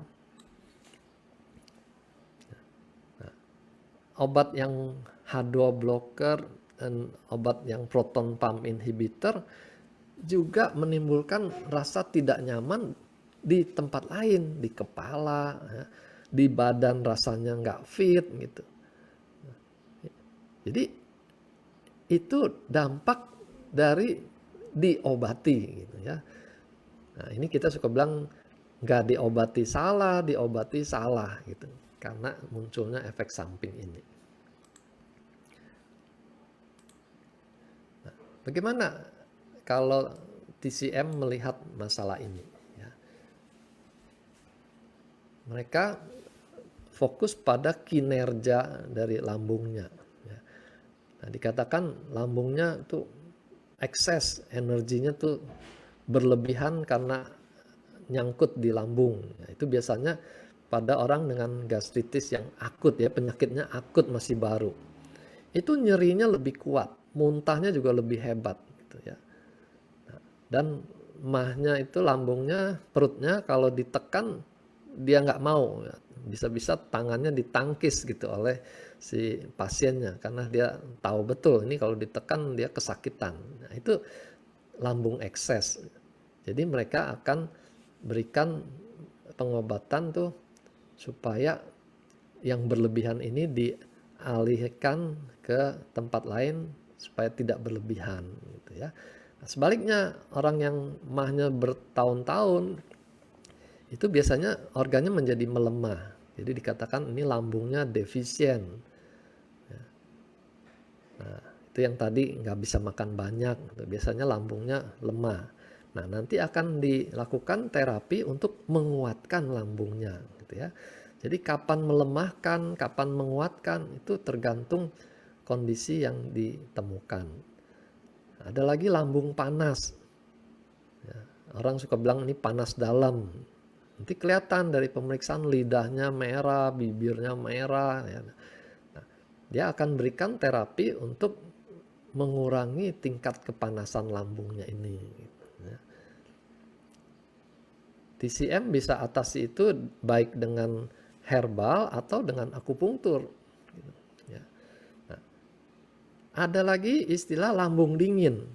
Obat yang H2 blocker dan obat yang proton pump inhibitor juga menimbulkan rasa tidak nyaman di tempat lain, di kepala, ya, di badan rasanya nggak fit gitu. Jadi itu dampak dari diobati gitu ya. Nah ini kita suka bilang nggak diobati salah gitu. Karena munculnya efek samping ini. Nah, bagaimana kalau TCM melihat masalah ini? Ya. Mereka fokus pada kinerja dari lambungnya. Ya. Nah, dikatakan lambungnya tuh ekses, energinya tuh berlebihan karena nyangkut di lambung. Nah, itu biasanya pada orang dengan gastritis yang akut ya, penyakitnya akut masih baru. Itu nyerinya lebih kuat, muntahnya juga lebih hebat gitu ya. Nah, dan mahnya itu lambungnya, perutnya kalau ditekan dia nggak mau, ya. Bisa-bisa tangannya ditangkis gitu oleh si pasiennya karena dia tahu betul ini kalau ditekan dia kesakitan. Nah, itu lambung ekses. Jadi mereka akan berikan pengobatan tuh supaya yang berlebihan ini dialihkan ke tempat lain supaya tidak berlebihan gitu ya. Nah, sebaliknya orang yang mahnya bertahun-tahun itu biasanya organnya menjadi melemah. Jadi dikatakan ini lambungnya defisien. Nah, itu yang tadi nggak bisa makan banyak, biasanya lambungnya lemah. Nah, nanti akan dilakukan terapi untuk menguatkan lambungnya, gitu ya. Jadi kapan melemahkan, kapan menguatkan itu tergantung kondisi yang ditemukan. Ada lagi lambung panas. Ya, orang suka bilang ini panas dalam. Nanti kelihatan dari pemeriksaan lidahnya merah, bibirnya merah. Ya. Nah, dia akan berikan terapi untuk mengurangi tingkat kepanasan lambungnya ini. Ya. TCM bisa atasi itu baik dengan herbal atau dengan akupunktur. Ya. Nah, ada lagi istilah lambung dingin.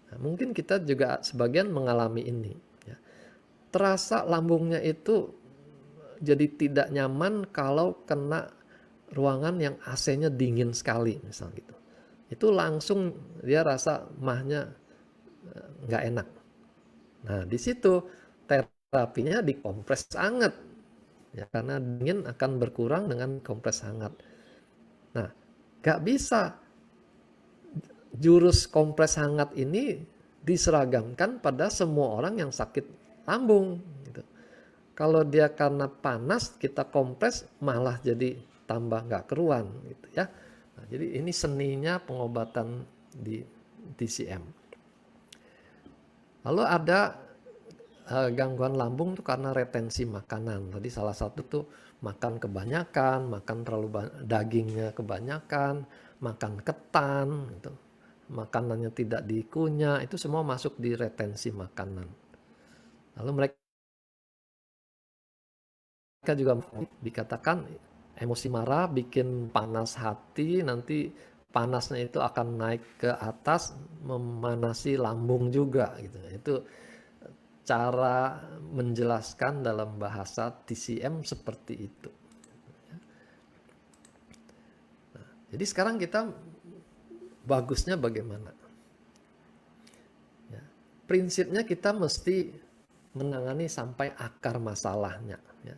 Nah, mungkin kita juga sebagian mengalami ini. Ya. Terasa lambungnya itu jadi tidak nyaman kalau kena ruangan yang AC-nya dingin sekali, misal gitu. Itu langsung dia rasa mahnya nggak enak. Nah, di situ terapinya dikompres hangat. Ya, karena dingin akan berkurang dengan kompres hangat. Nah, nggak bisa jurus kompres hangat ini diseragamkan pada semua orang yang sakit lambung. Gitu. Kalau dia karena panas kita kompres malah jadi tambah nggak keruan. Gitu ya. Nah, jadi ini seninya pengobatan di TCM. Lalu ada gangguan lambung tuh karena retensi makanan. Tadi salah satu tuh makan kebanyakan, makan terlalu dagingnya kebanyakan, makan ketan, gitu. Makanannya tidak dikunyah, itu semua masuk di retensi makanan. Lalu mereka juga dikatakan emosi marah bikin panas hati, nanti panasnya itu akan naik ke atas, memanasi lambung juga gitu. Itu cara menjelaskan dalam bahasa TCM seperti itu. Jadi sekarang kita bagusnya bagaimana? Ya, prinsipnya kita mesti menangani sampai akar masalahnya. Ya.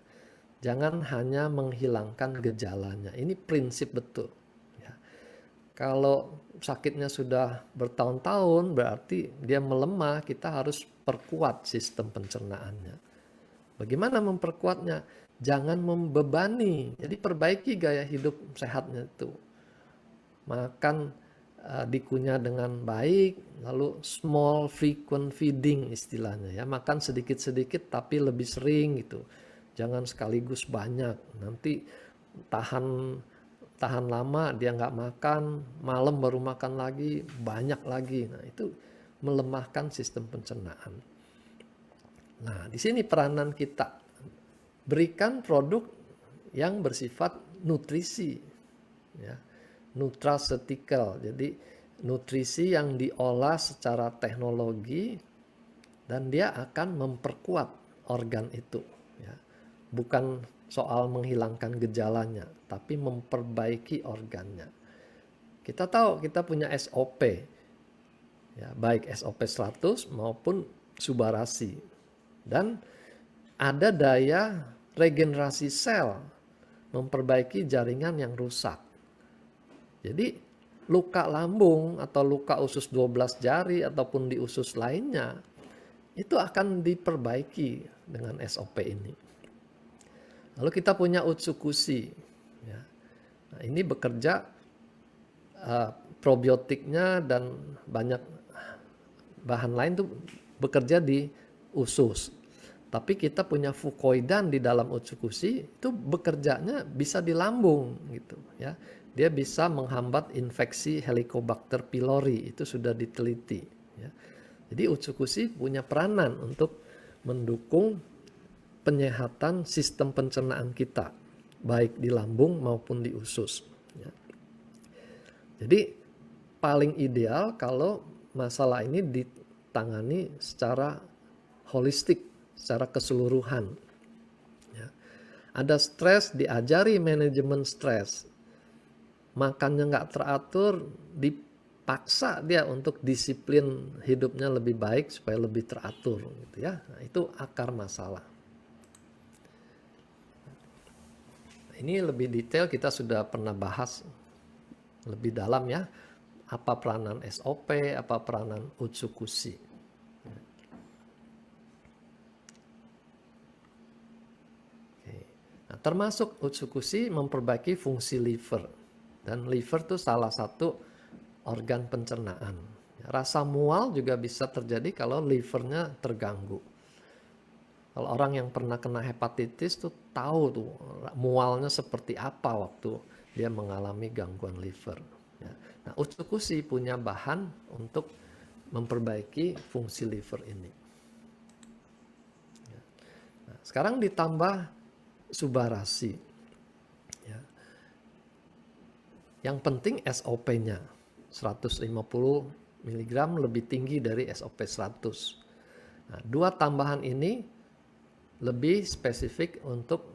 Jangan hanya menghilangkan gejalanya. Ini prinsip betul. Ya. Kalau sakitnya sudah bertahun-tahun, berarti dia melemah, kita harus perkuat sistem pencernaannya. Bagaimana memperkuatnya? Jangan membebani. Jadi perbaiki gaya hidup sehatnya itu. Makan dikunyah dengan baik, lalu small frequent feeding istilahnya ya, makan sedikit-sedikit tapi lebih sering gitu, jangan sekaligus banyak, nanti tahan lama dia nggak makan, malam baru makan lagi, banyak lagi, nah itu melemahkan sistem pencernaan. Nah di sini peranan kita, berikan produk yang bersifat nutrisi ya, nutraceutical, jadi nutrisi yang diolah secara teknologi dan dia akan memperkuat organ itu ya. Bukan soal menghilangkan gejalanya, tapi memperbaiki organnya. Kita tahu kita punya SOP ya, baik SOP 100 maupun Subarasi, dan ada daya regenerasi sel, memperbaiki jaringan yang rusak. Jadi luka lambung atau luka usus 12 jari ataupun di usus lainnya itu akan diperbaiki dengan SOP ini. Lalu kita punya Utsukushi ya. Nah, ini bekerja probiotiknya dan banyak bahan lain tuh bekerja di usus. Tapi kita punya Fukoidan di dalam Utsukushi, itu bekerjanya bisa di lambung gitu ya. Dia bisa menghambat infeksi Helicobacter pylori, itu sudah diteliti ya. Jadi Utsukushi punya peranan untuk mendukung penyehatan sistem pencernaan kita, baik di lambung maupun di usus ya. Jadi paling ideal kalau masalah ini ditangani secara holistik, secara keseluruhan ya. Ada stres, diajari manajemen stres. Makannya nggak teratur, dipaksa dia untuk disiplin hidupnya lebih baik supaya lebih teratur gitu ya. Nah, itu akar masalah. Ini lebih detail kita sudah pernah bahas lebih dalam ya. Apa peranan SOP, apa peranan Utsukushi. Nah, termasuk Utsukushi memperbaiki fungsi liver. Dan liver itu salah satu organ pencernaan. Rasa mual juga bisa terjadi kalau livernya terganggu. Kalau orang yang pernah kena hepatitis tuh tahu tuh mualnya seperti apa waktu dia mengalami gangguan liver. Nah, Utsukushi punya bahan untuk memperbaiki fungsi liver ini. Nah, sekarang ditambah Subarasi. Yang penting SOP-nya 150 mg lebih tinggi dari SOP 100. Nah, dua tambahan ini lebih spesifik untuk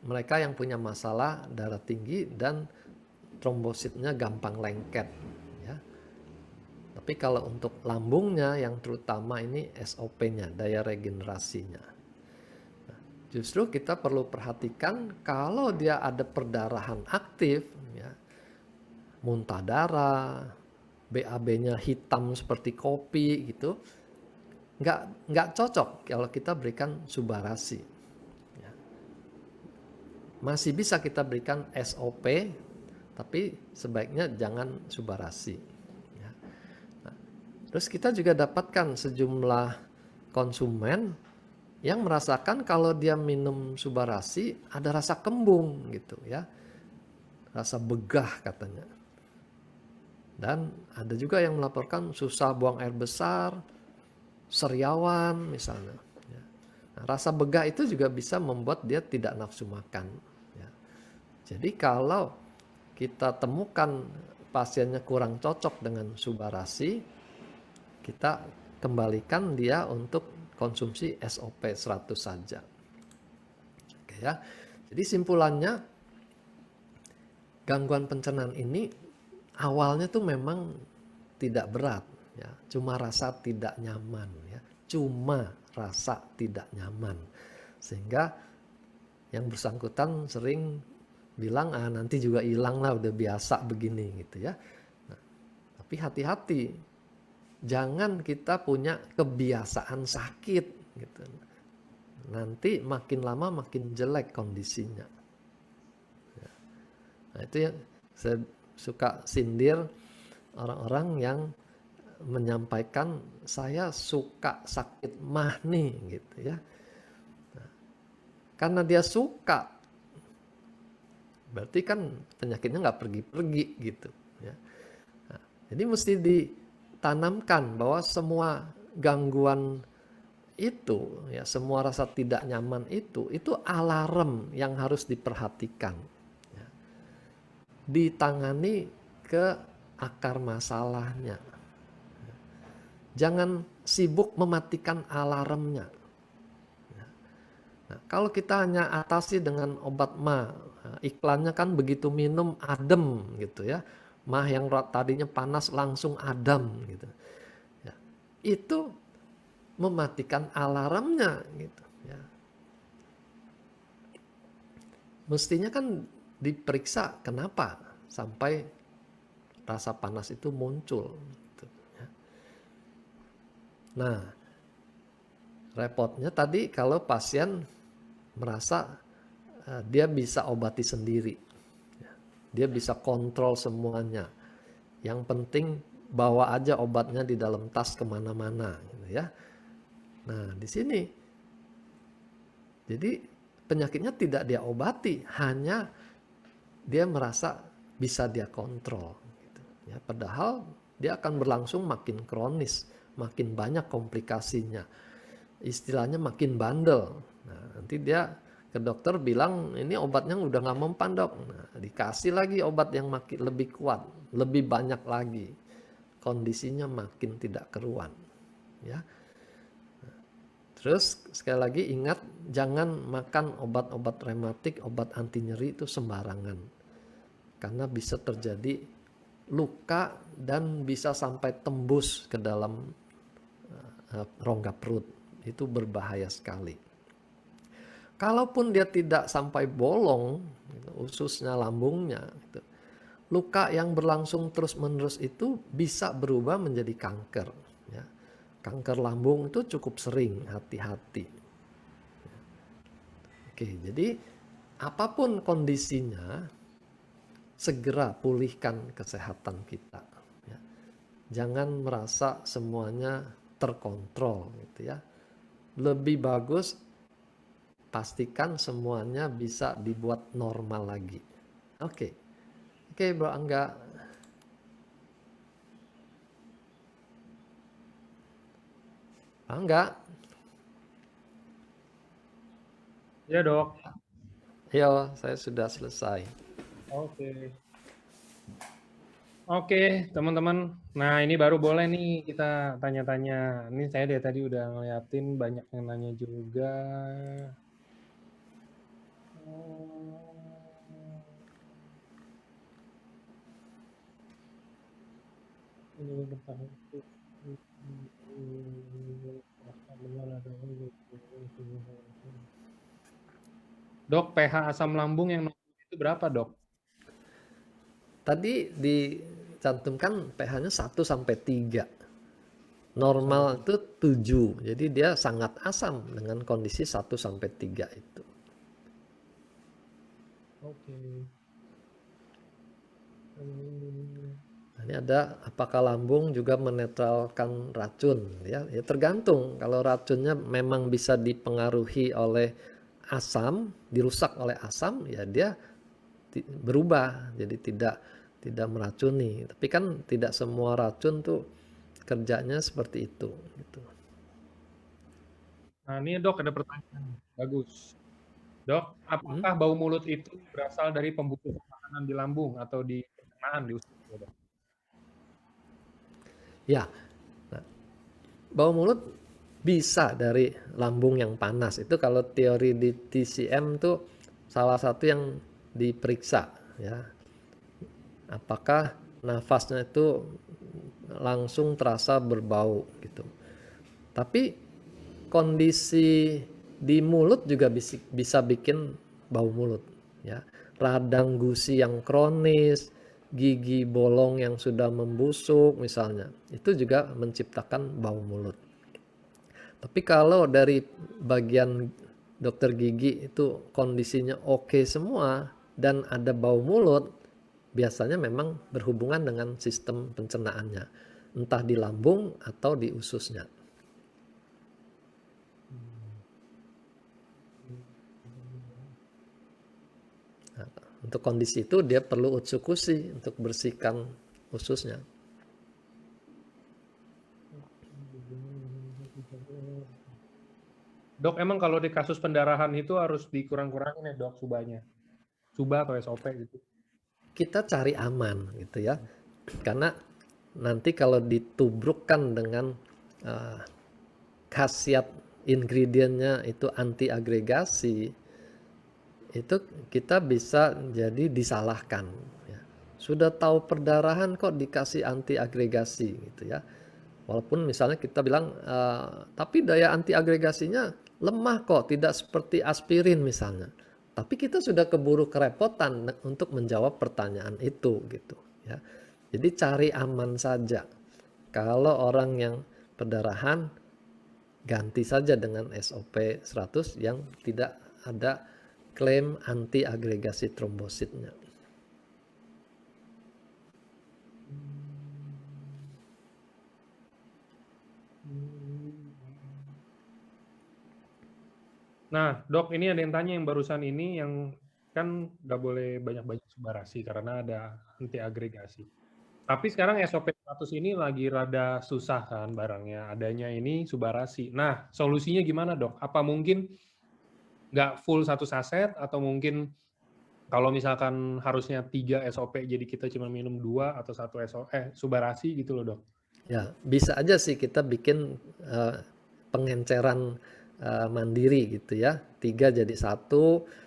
mereka yang punya masalah darah tinggi dan trombositnya gampang lengket ya. Tapi kalau untuk lambungnya yang terutama ini SOP-nya, daya regenerasinya. Nah, justru kita perlu perhatikan kalau dia ada perdarahan aktif ya, muntah darah, BAB-nya hitam seperti kopi gitu, nggak cocok kalau kita berikan Subarasi. Ya. Masih bisa kita berikan SOP, tapi sebaiknya jangan Subarasi. Ya. Nah, terus kita juga dapatkan sejumlah konsumen yang merasakan kalau dia minum Subarasi ada rasa kembung gitu ya, rasa begah katanya. Dan ada juga yang melaporkan susah buang air besar, seriawan misalnya. Nah, rasa begah itu juga bisa membuat dia tidak nafsu makan. Ya. Jadi kalau kita temukan pasiennya kurang cocok dengan Subarasi, kita kembalikan dia untuk konsumsi SOP 100 saja. Oke ya. Jadi simpulannya, gangguan pencernaan ini awalnya tuh memang tidak berat, ya, cuma rasa tidak nyaman, ya, cuma rasa tidak nyaman, sehingga yang bersangkutan sering bilang nanti juga hilang lah, udah biasa begini gitu ya. Nah, tapi hati-hati, jangan kita punya kebiasaan sakit gitu. Nanti makin lama makin jelek kondisinya. Nah, itu yang saya suka sindir orang-orang yang menyampaikan saya suka sakit mah nih gitu ya. Nah, karena dia suka, berarti kan penyakitnya nggak pergi-pergi gitu ya. Nah, jadi mesti ditanamkan bahwa semua gangguan itu ya, semua rasa tidak nyaman itu alarm yang harus diperhatikan ya. Ditangani ke akar masalahnya. Jangan sibuk mematikan alarmnya. Nah, kalau kita hanya atasi dengan obat mah, iklannya kan begitu minum adem gitu ya. Mah yang tadinya panas langsung adem gitu. Ya, itu mematikan alarmnya gitu ya. Mestinya kan diperiksa kenapa sampai rasa panas itu muncul gitu ya. Nah, repotnya tadi kalau pasien merasa dia bisa obati sendiri, dia bisa kontrol semuanya. Yang penting bawa aja obatnya di dalam tas kemana-mana, gitu ya. Nah, di sini jadi penyakitnya tidak dia obati, hanya dia merasa bisa dia kontrol, gitu ya. Padahal dia akan berlangsung makin kronis, makin banyak komplikasinya. Istilahnya makin bandel. Nah, nanti dia ke dokter bilang ini obatnya udah nggak mempan dok. Nah, dikasih lagi obat yang makin lebih kuat, lebih banyak lagi. Kondisinya makin tidak keruan. Ya. Terus sekali lagi ingat, jangan makan obat-obat rematik, obat anti nyeri itu sembarangan. Karena bisa terjadi luka dan bisa sampai tembus ke dalam rongga perut. Itu berbahaya sekali. Kalaupun dia tidak sampai bolong, gitu, ususnya, lambungnya, gitu, luka yang berlangsung terus-menerus itu bisa berubah menjadi kanker. Ya. Kanker lambung itu cukup sering, hati-hati. Oke, jadi apapun kondisinya, segera pulihkan kesehatan kita. Ya. Jangan merasa semuanya terkontrol, gitu ya. Lebih bagus pastikan semuanya bisa dibuat normal lagi. Oke, Bro Angga. Ya dok. Yo, saya sudah selesai. Oke, teman-teman. Nah, ini baru boleh nih kita tanya-tanya. Ini saya dari tadi udah ngeliatin banyak yang nanya juga. Dok, pH asam lambung yang normal itu berapa, dok? Tadi dicantumkan pH-nya 1 sampai 3. Normal itu 7. Jadi dia sangat asam dengan kondisi 1 sampai 3 itu. Oke. Nah, ini ada apakah lambung juga menetralkan racun ya? Ya tergantung. Kalau racunnya memang bisa dipengaruhi oleh asam, dirusak oleh asam, ya dia berubah jadi tidak meracuni. Tapi kan tidak semua racun tuh kerjanya seperti itu gitu. Nah, ini dok ada pertanyaan. Bagus. Dok, apakah bau mulut itu berasal dari pembuluh makanan di lambung atau di pencernaan di usus? Dok? Ya, nah, bau mulut bisa dari lambung yang panas. Itu kalau teori di TCM tuh salah satu yang diperiksa ya. Apakah nafasnya itu langsung terasa berbau gitu. Tapi kondisi di mulut juga bisa bikin bau mulut ya. Radang gusi yang kronis, gigi bolong yang sudah membusuk misalnya, itu juga menciptakan bau mulut. Tapi kalau dari bagian dokter gigi itu kondisinya oke semua dan ada bau mulut, biasanya memang berhubungan dengan sistem pencernaannya, entah di lambung atau di ususnya. Nah, untuk kondisi itu dia perlu utsukushi untuk bersihkan ususnya. Dok, emang kalau di kasus pendarahan itu harus dikurang-kurangin ya dok subanya? Suba atau SOP gitu? Kita cari aman gitu ya. Karena nanti kalau ditubrukkan dengan uh, khasiat ingredientnya itu anti agregasi, itu kita bisa jadi disalahkan ya. Sudah tahu perdarahan kok dikasih anti agregasi gitu ya. Walaupun misalnya kita bilang tapi daya anti agregasinya lemah kok, tidak seperti aspirin misalnya. Tapi kita sudah keburu kerepotan untuk menjawab pertanyaan itu gitu ya. Jadi cari aman saja. Kalau orang yang perdarahan, ganti saja dengan SOP 100 yang tidak ada klaim anti agregasi trombositnya. Nah, dok, ini ada yang tanya yang barusan ini yang kan nggak boleh banyak-banyak subarasi karena ada anti agregasi. Tapi sekarang SOP 100 ini lagi rada susah kan barangnya, adanya ini subarasi. Nah, solusinya gimana dok? Apa mungkin nggak full satu saset atau mungkin kalau misalkan harusnya 3 SOP jadi kita cuma minum 2 atau 1 subarasi gitu loh dok? Ya, bisa aja sih kita bikin pengenceran mandiri gitu ya. 3 jadi 1,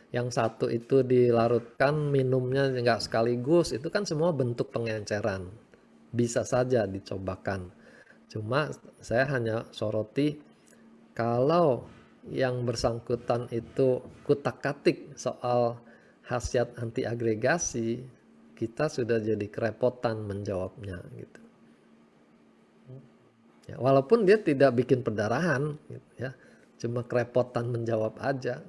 yang 1 itu dilarutkan minumnya nggak sekaligus, itu kan semua bentuk pengenceran. Bisa saja dicobakan. Cuma saya hanya soroti kalau yang bersangkutan itu kutak-katik soal khasiat anti agregasi, kita sudah jadi kerepotan menjawabnya gitu. Ya, walaupun dia tidak bikin perdarahan, gitu ya, cuma kerepotan menjawab aja.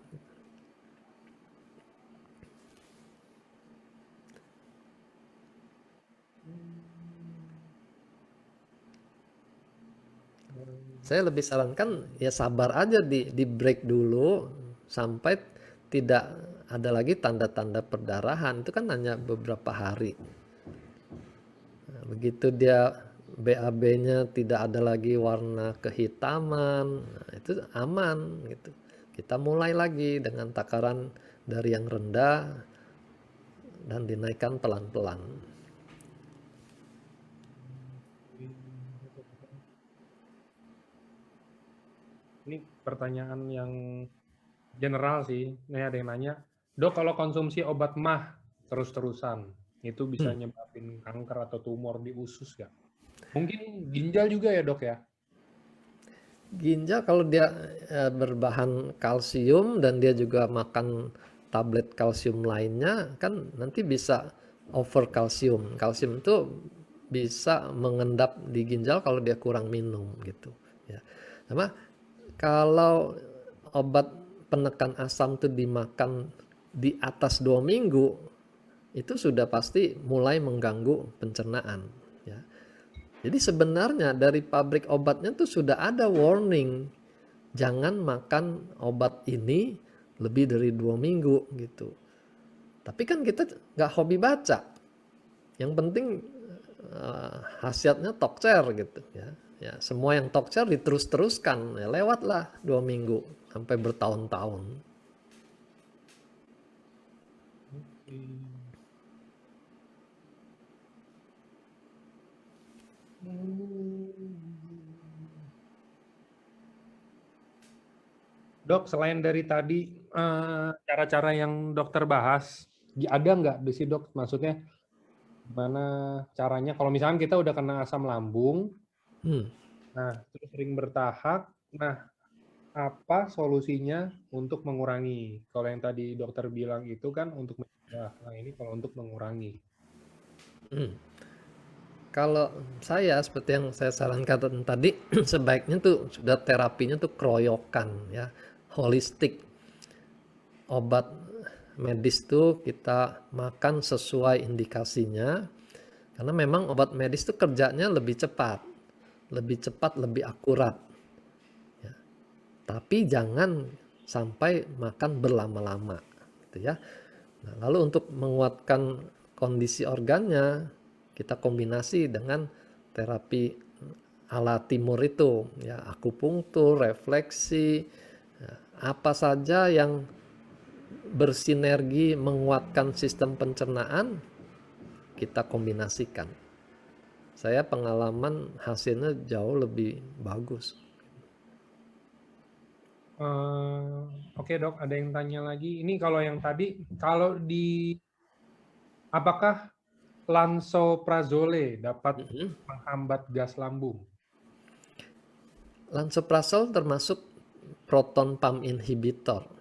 Saya lebih sarankan ya sabar aja di break dulu sampai tidak ada lagi tanda-tanda perdarahan. Itu kan hanya beberapa hari. Nah, begitu dia BAB-nya tidak ada lagi warna kehitaman, nah itu aman gitu. Kita mulai lagi dengan takaran dari yang rendah dan dinaikkan pelan-pelan. Ini pertanyaan yang general sih. Ini ada yang nanya, dok kalau konsumsi obat mah terus-terusan, itu bisa nyebabin kanker atau tumor di usus nggak? Mungkin ginjal juga ya dok ya? Ginjal kalau dia berbahan kalsium dan dia juga makan tablet kalsium lainnya kan nanti bisa over kalsium. Kalsium itu bisa mengendap di ginjal kalau dia kurang minum gitu ya. Sama kalau obat penekan asam itu dimakan di atas 2 minggu itu sudah pasti mulai mengganggu pencernaan ya. Jadi sebenarnya dari pabrik obatnya tuh sudah ada warning, jangan makan obat ini lebih dari 2 minggu gitu. Tapi kan kita nggak hobi baca. Yang penting khasiatnya tokcer gitu ya. Ya semua yang tokcer diterus-teruskan, ya lewatlah 2 minggu sampai bertahun-tahun. Dok, selain dari tadi cara-cara yang dokter bahas, ada nggak sih dok? Maksudnya gimana caranya kalau misalkan kita udah kena asam lambung, Hmm. nah terus sering bertahap, nah apa solusinya untuk mengurangi? Kalau yang tadi dokter bilang itu kan untuk mencegah, nah ini kalau untuk mengurangi. Hmm. Kalau saya seperti yang saya sarankan tadi, sebaiknya tuh sudah terapinya tuh keroyokan ya, holistik. Obat medis tuh kita makan sesuai indikasinya, karena memang obat medis tuh kerjanya lebih cepat, lebih akurat. Ya. Tapi jangan sampai makan berlama-lama, gitu ya. Nah, lalu untuk menguatkan kondisi organnya, kita kombinasi dengan terapi ala timur itu, ya akupunktur, refleksi, ya, apa saja yang bersinergi menguatkan sistem pencernaan, kita kombinasikan. Saya pengalaman hasilnya jauh lebih bagus. Oke dok, ada yang tanya lagi. Ini kalau yang tadi, kalau apakah lansoprazole dapat menghambat gas lambung? Lansoprazole termasuk proton pump inhibitor.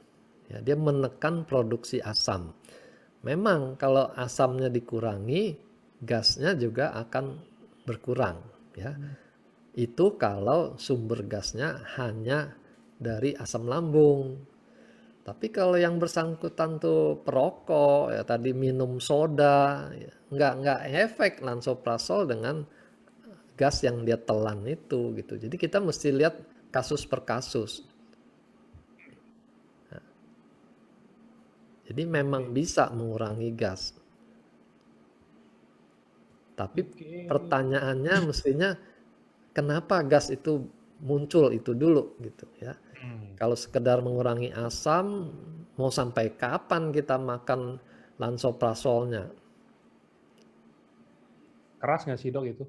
Ya, dia menekan produksi asam. Memang kalau asamnya dikurangi, gasnya juga akan berkurang. Ya, itu kalau sumber gasnya hanya dari asam lambung. Tapi kalau yang bersangkutan tuh perokok, ya tadi minum soda, ya, nggak efek lansoprazole dengan gas yang dia telan itu gitu. Jadi kita mesti lihat kasus per kasus. Nah, jadi memang bisa mengurangi gas. Tapi pertanyaannya mestinya kenapa gas itu muncul itu dulu gitu ya. Kalau sekedar mengurangi asam, mau sampai kapan kita makan lansoprazolnya? Keras nggak sih dok itu?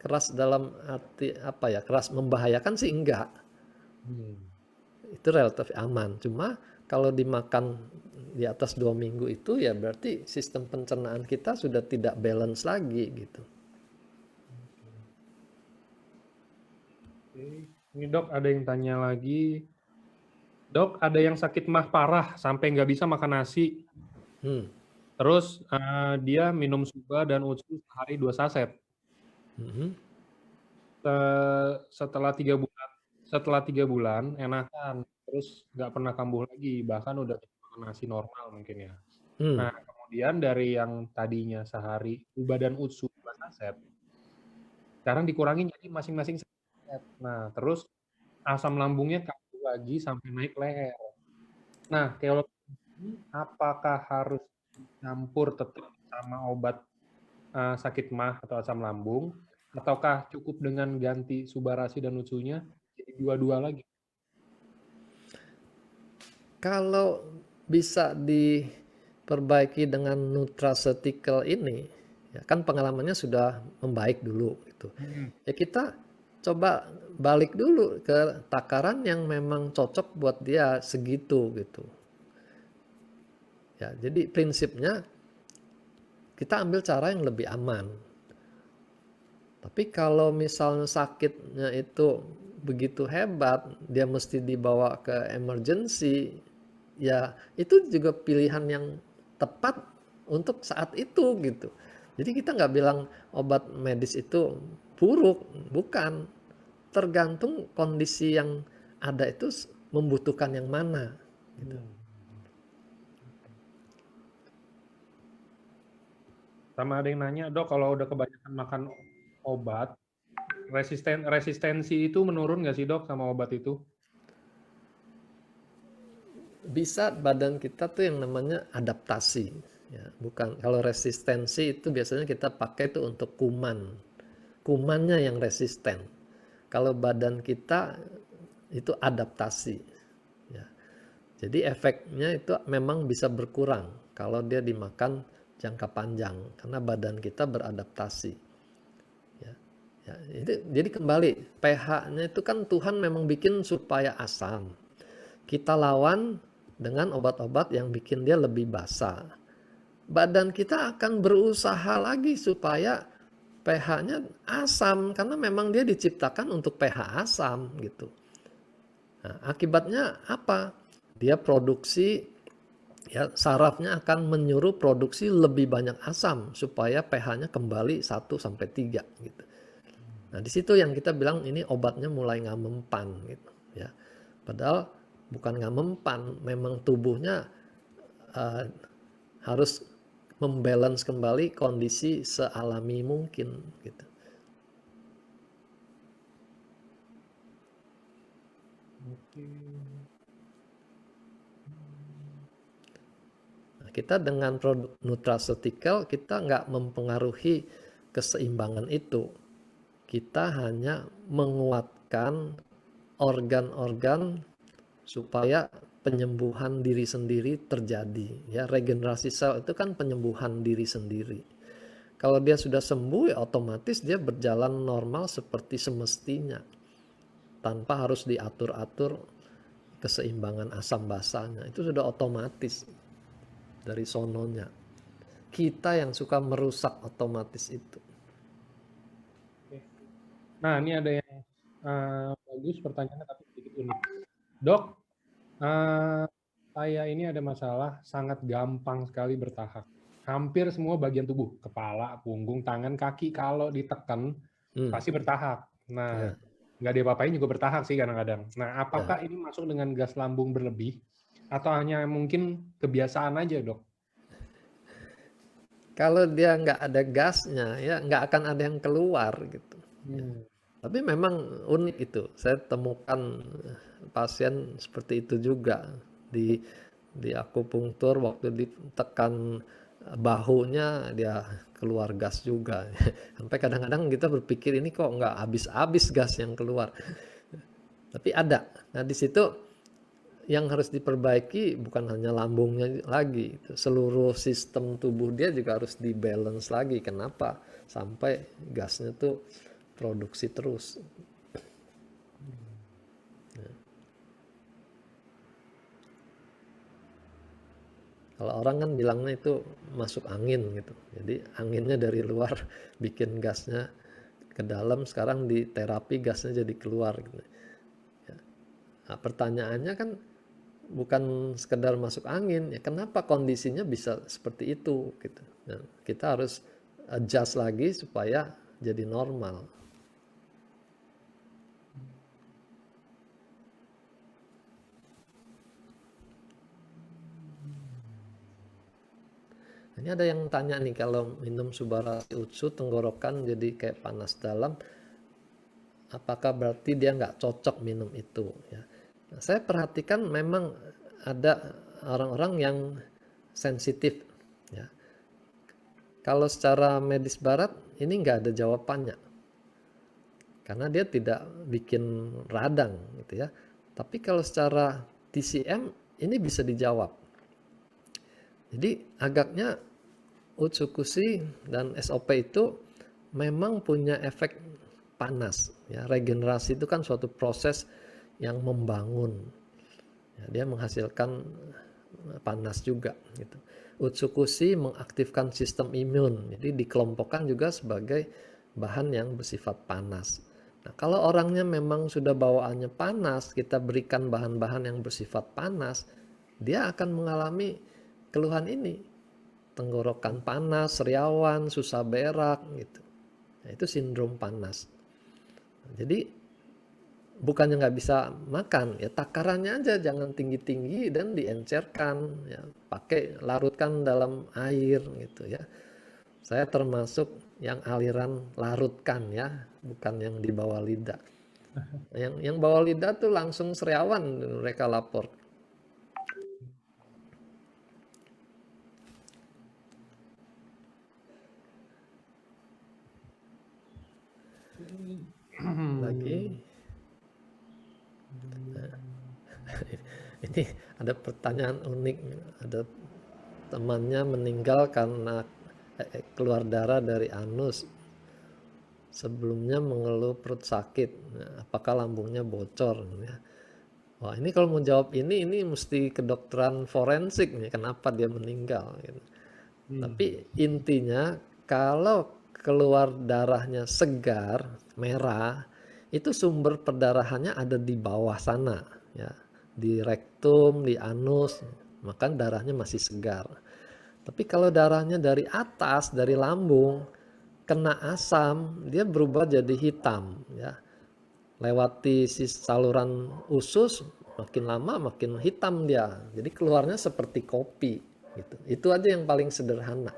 Keras dalam arti apa ya? Keras membahayakan sih enggak. Itu relatif aman. Cuma kalau dimakan di atas 2 minggu itu ya berarti sistem pencernaan kita sudah tidak balance lagi gitu. Ini dok ada yang tanya lagi. Dok, ada yang sakit mah parah sampai nggak bisa makan nasi. Terus dia minum Suba dan Utsu sehari 2 saset. Setelah 3 bulan enakan, terus nggak pernah kambuh lagi, bahkan udah makan nasi normal mungkin ya. Nah, kemudian dari yang tadinya sehari Suba dan Utsu 2 saset, sekarang dikurangin jadi masing-masing saset. Nah, terus asam lambungnya kambuh lagi sampai naik leher. Nah, kalau apakah harus campur tetap sama obat sakit mah atau asam lambung, ataukah cukup dengan ganti Subarasi dan Utsunya jadi dua-dua lagi? Kalau bisa diperbaiki dengan nutraceutical ini, ya kan pengalamannya sudah membaik dulu gitu. Ya kita coba balik dulu ke takaran yang memang cocok buat dia segitu gitu. Ya, jadi prinsipnya kita ambil cara yang lebih aman. Tapi kalau misalnya sakitnya itu begitu hebat, dia mesti dibawa ke emergency, ya itu juga pilihan yang tepat untuk saat itu gitu. Jadi kita nggak bilang obat medis itu buruk, bukan. Tergantung kondisi yang ada itu membutuhkan yang mana. Gitu. Sama ada yang nanya, dok kalau udah kebanyakan makan obat, resistensi itu menurun nggak sih dok sama obat itu? Bisa badan kita tuh yang namanya adaptasi. Ya, bukan kalau resistensi itu biasanya kita pakai itu untuk kumannya yang resisten. Kalau badan kita itu adaptasi. Ya. Jadi efeknya itu memang bisa berkurang kalau dia dimakan jangka panjang karena badan kita beradaptasi. Ya. Ya, jadi kembali pH-nya itu kan Tuhan memang bikin supaya asam. Kita lawan dengan obat-obat yang bikin dia lebih basah. badan kita akan berusaha lagi supaya pH-nya asam, karena memang dia diciptakan untuk pH asam gitu. Nah, akibatnya apa? Dia produksi, ya, sarafnya akan menyuruh produksi lebih banyak asam supaya pH-nya kembali 1 sampai 3 gitu. Nah, di situ yang kita bilang ini obatnya mulai nggak mempan gitu ya. Padahal bukan nggak mempan, memang tubuhnya harus membalance kembali kondisi sealami mungkin gitu. Oke. Nah, kita dengan produk nutraceutical kita nggak mempengaruhi keseimbangan itu. Kita hanya menguatkan organ-organ supaya penyembuhan diri sendiri terjadi. Ya, regenerasi sel itu kan penyembuhan diri sendiri. Kalau dia sudah sembuh, ya otomatis dia berjalan normal seperti semestinya, tanpa harus diatur-atur keseimbangan asam basanya. Itu sudah otomatis dari sononya. Kita yang suka merusak otomatis itu. Nah, ini ada yang bagus pertanyaannya tapi sedikit unik. Dok, saya ini ada masalah sangat gampang sekali bertahak. Hampir semua bagian tubuh, kepala, punggung, tangan, kaki, kalau ditekan pasti bertahak. Nah, Ya. nggak diapa-apain juga bertahak sih kadang-kadang. Nah, apakah Ya. ini masuk dengan gas lambung berlebih atau hanya mungkin kebiasaan aja, Dok? Kalau dia nggak ada gasnya, ya nggak akan ada yang keluar gitu. Ya. Tapi memang unik itu. Saya temukan pasien seperti itu juga di akupunktur, waktu ditekan bahunya dia keluar gas juga. Sampai kadang-kadang kita berpikir ini kok nggak habis-habis gas yang keluar. Tapi ada. Nah, di situ yang harus diperbaiki bukan hanya lambungnya lagi, seluruh sistem tubuh dia juga harus dibalance lagi. Kenapa? Sampai gasnya tuh produksi terus. Ya. Kalau orang kan bilangnya itu masuk angin gitu. Jadi anginnya dari luar bikin gasnya ke dalam, sekarang di terapi gasnya jadi keluar gitu. Ya. Nah, pertanyaannya kan bukan sekedar masuk angin, ya kenapa kondisinya bisa seperti itu gitu. Nah, kita harus adjust lagi supaya jadi normal. Ini ada yang tanya nih, kalau minum Subarashi Utsu tenggorokan jadi kayak panas dalam, apakah berarti dia nggak cocok minum itu ya? Nah, saya perhatikan memang ada orang-orang yang sensitif ya. Kalau secara medis barat ini nggak ada jawabannya, karena dia tidak bikin radang gitu ya. Tapi kalau secara TCM ini bisa dijawab. Jadi agaknya Utsukushi dan SOP itu memang punya efek panas ya. Regenerasi itu kan suatu proses yang membangun ya, dia menghasilkan panas juga gitu. Utsukushi mengaktifkan sistem imun, jadi dikelompokkan juga sebagai bahan yang bersifat panas. Nah, kalau orangnya memang sudah bawaannya panas, kita berikan bahan-bahan yang bersifat panas, dia akan mengalami keluhan ini, tenggorokan panas, sariawan, susah berak gitu. Nah, itu sindrom panas. Jadi bukannya nggak bisa makan, ya takarannya aja jangan tinggi-tinggi dan diencerkan, ya pakai larutkan dalam air gitu ya. Saya termasuk yang aliran larutkan ya, bukan yang di bawah lidah. Yang bawah lidah tuh langsung sariawan mereka lapor. Lagi ini ada pertanyaan unik, ada temannya meninggal karena keluar darah dari anus, sebelumnya mengeluh perut sakit. Nah, apakah lambungnya bocor ya? Wah, ini kalau mau jawab ini mesti kedokteran forensik nih, kenapa dia meninggal gitu. Tapi intinya kalau keluar darahnya segar, merah, itu sumber perdarahannya ada di bawah sana, ya, di rektum, di anus, maka darahnya masih segar. Tapi kalau darahnya dari atas, dari lambung, kena asam, dia berubah jadi hitam, ya. Lewati si saluran usus, makin lama makin hitam dia. Jadi keluarnya seperti kopi, gitu. Itu aja yang paling sederhana.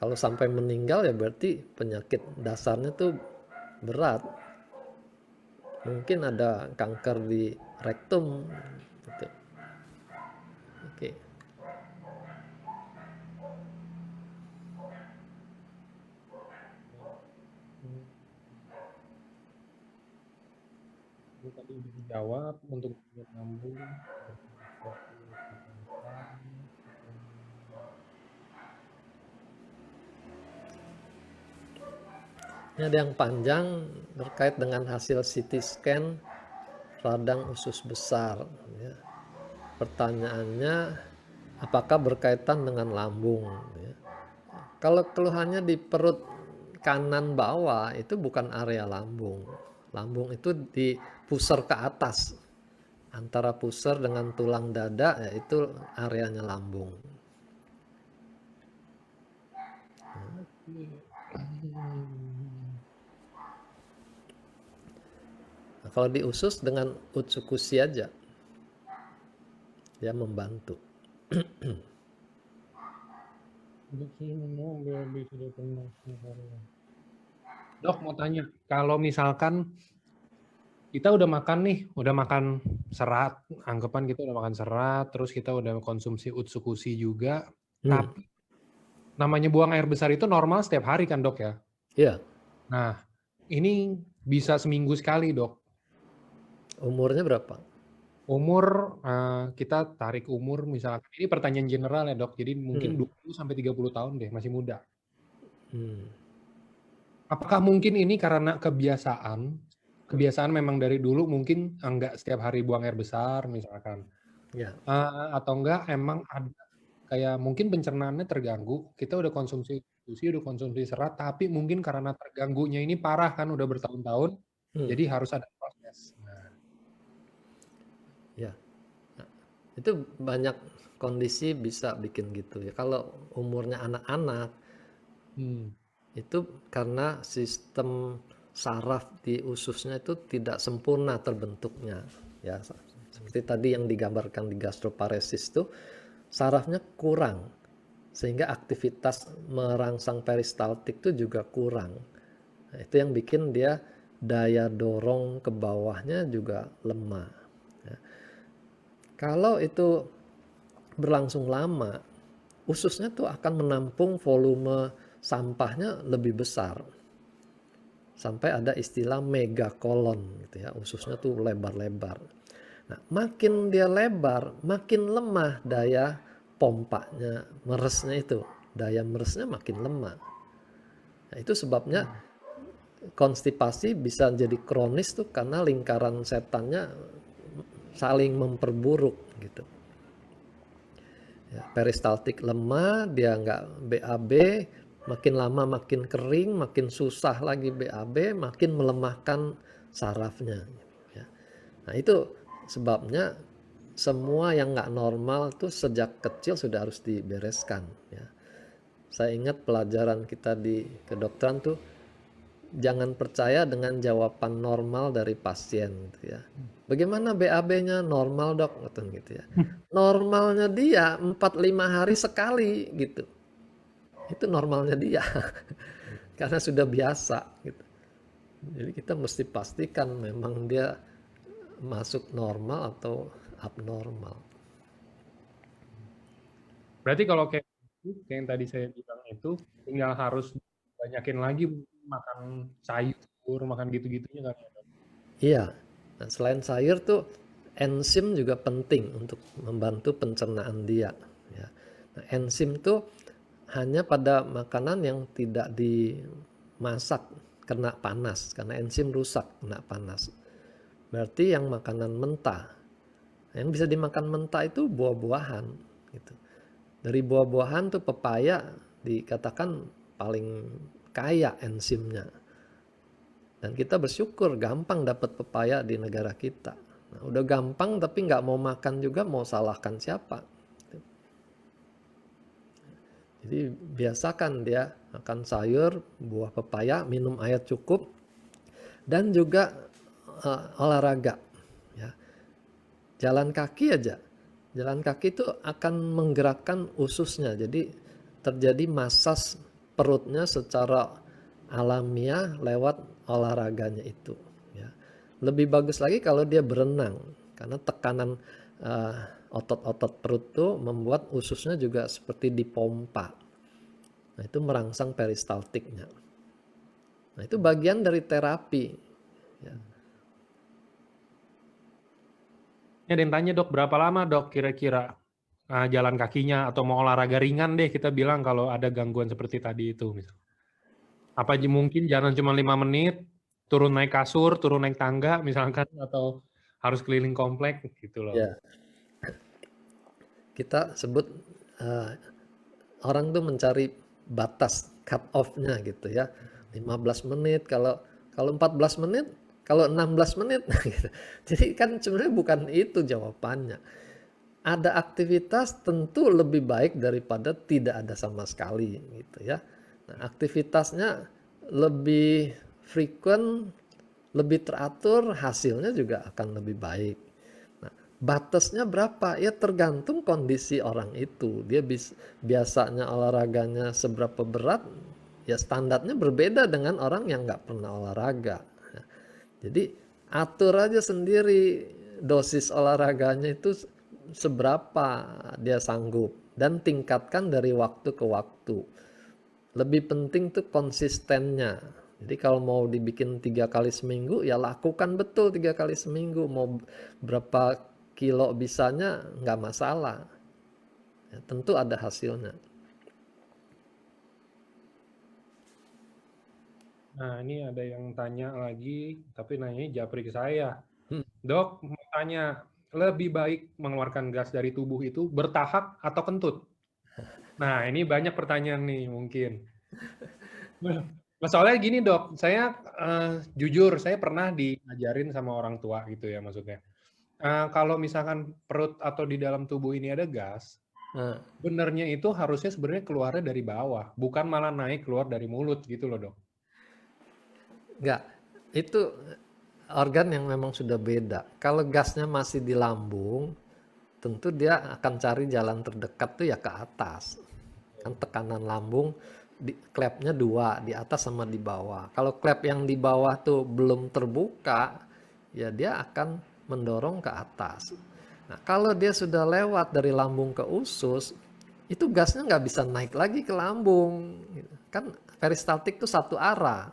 Kalau sampai meninggal ya berarti penyakit dasarnya tuh berat. Mungkin ada kanker di rektum, gitu. Oke. Ini tadi udah dijawab untuk nyambung. Ini ada yang panjang terkait dengan hasil CT scan radang usus besar, ya. Pertanyaannya, apakah berkaitan dengan lambung, ya. Kalau keluhannya di perut kanan bawah itu bukan area lambung. Lambung itu di pusar ke atas. Antara pusar dengan tulang dada, ya itu areanya lambung. Nah, kalau di usus dengan utsukushi aja, dia membantu. Dok, mau tanya, kalau misalkan kita udah makan nih, udah makan serat, anggapan kita udah makan serat, terus kita udah konsumsi utsukushi juga, tapi namanya buang air besar itu normal setiap hari kan dok ya? Iya. Nah, ini bisa seminggu sekali dok. Umurnya berapa? Umur, kita tarik umur misalkan, ini pertanyaan general ya dok, jadi mungkin 20-30 tahun deh, masih muda. Apakah mungkin ini karena kebiasaan memang dari dulu mungkin enggak setiap hari buang air besar misalkan, Ya. atau enggak emang ada kayak mungkin pencernaannya terganggu, kita udah konsumsi serat, tapi mungkin karena terganggunya ini parah kan udah bertahun-tahun, jadi harus ada proses. Ya. Nah, itu banyak kondisi bisa bikin gitu ya. Kalau umurnya anak-anak, itu karena sistem saraf di ususnya itu tidak sempurna terbentuknya. Ya, seperti tadi yang digambarkan di gastroparesis itu, sarafnya kurang. Sehingga aktivitas merangsang peristaltik itu juga kurang. Nah, itu yang bikin dia daya dorong ke bawahnya juga lemah. Ya. Kalau itu berlangsung lama, ususnya tuh akan menampung volume sampahnya lebih besar. Sampai ada istilah megakolon gitu ya, ususnya tuh lebar-lebar. Nah, makin dia lebar, makin lemah daya pompanya, meresnya itu. Daya meresnya makin lemah. Nah, itu sebabnya konstipasi bisa jadi kronis tuh karena lingkaran setannya saling memperburuk gitu. Ya, peristaltik lemah, dia nggak BAB, makin lama makin kering, makin susah lagi BAB, makin melemahkan sarafnya. Ya. Nah itu sebabnya semua yang nggak normal tuh sejak kecil sudah harus dibereskan. Ya. Saya ingat pelajaran kita di kedokteran tuh, jangan percaya dengan jawaban normal dari pasien gitu ya. Bagaimana BAB-nya? Normal dok, gitu ya. Normalnya dia 4-5 hari sekali gitu. Itu normalnya dia. Karena sudah biasa gitu. Jadi kita mesti pastikan memang dia masuk normal atau abnormal. Berarti kalau kayak yang tadi saya bilang itu, tinggal harus banyakin lagi makan sayur, makan gitu-gitunya kan ya dok? Iya. Nah, selain sayur tuh enzim juga penting untuk membantu pencernaan dia. Ya. Nah, enzim tuh hanya pada makanan yang tidak dimasak kena panas, karena enzim rusak kena panas. Berarti yang makanan mentah. Yang bisa dimakan mentah itu buah-buahan gitu. Dari buah-buahan tuh pepaya dikatakan paling kaya enzimnya. Dan kita bersyukur gampang dapat pepaya di negara kita. Nah, udah gampang tapi nggak mau makan juga, mau salahkan siapa? Jadi biasakan dia makan sayur, buah pepaya, minum air cukup, dan juga olahraga. Ya. Jalan kaki aja. Jalan kaki itu akan menggerakkan ususnya. Jadi terjadi masas perutnya secara alamiah lewat olahraganya itu. Ya. Lebih bagus lagi kalau dia berenang, karena tekanan otot-otot perut itu membuat ususnya juga seperti dipompa. Nah, itu merangsang peristaltiknya. Nah, itu bagian dari terapi. Ya. Ini ada yang tanya, Dok, berapa lama, Dok, kira-kira jalan kakinya, atau mau olahraga ringan deh, kita bilang kalau ada gangguan seperti tadi itu. Apa mungkin jalan cuma 5 menit, turun naik kasur, turun naik tangga misalkan, atau harus keliling komplek gitu loh. Ya. Kita sebut orang tuh mencari batas cut off-nya gitu ya. 15 menit, kalau 14 menit, kalau 16 menit gitu. Jadi kan sebenarnya bukan itu jawabannya. Ada aktivitas tentu lebih baik daripada tidak ada sama sekali gitu ya. Nah, aktivitasnya lebih frequent, lebih teratur, hasilnya juga akan lebih baik. Nah, batasnya berapa? Ya tergantung kondisi orang itu. Dia biasanya olahraganya seberapa berat, ya standarnya berbeda dengan orang yang nggak pernah olahraga. Jadi atur aja sendiri dosis olahraganya itu seberapa dia sanggup, dan tingkatkan dari waktu ke waktu. Lebih penting tuh konsistennya. Jadi kalau mau dibikin 3 kali seminggu, ya lakukan betul 3 kali seminggu. Mau berapa kilo bisanya nggak masalah. Ya, tentu ada hasilnya. Nah, ini ada yang tanya lagi, tapi nanyanya japri ke saya. Hmm. Dok, mau tanya, lebih baik mengeluarkan gas dari tubuh itu bertahap atau kentut? Nah, ini banyak pertanyaan nih mungkin. Soalnya gini, Dok, saya jujur saya pernah diajarin sama orang tua gitu ya maksudnya. Kalau misalkan perut atau di dalam tubuh ini ada gas, Nah, benernya itu harusnya sebenarnya keluarnya dari bawah, bukan malah naik keluar dari mulut gitu loh, Dok. enggak, itu organ yang memang sudah beda. Kalau gasnya masih di lambung, tentu dia akan cari jalan terdekat tuh ya ke atas. Kan tekanan lambung klepnya 2, di atas sama di bawah. Kalau klep yang di bawah tuh belum terbuka, ya dia akan mendorong ke atas. Nah, kalau dia sudah lewat dari lambung ke usus, itu gasnya nggak bisa naik lagi ke lambung. Kan peristaltik tuh satu arah.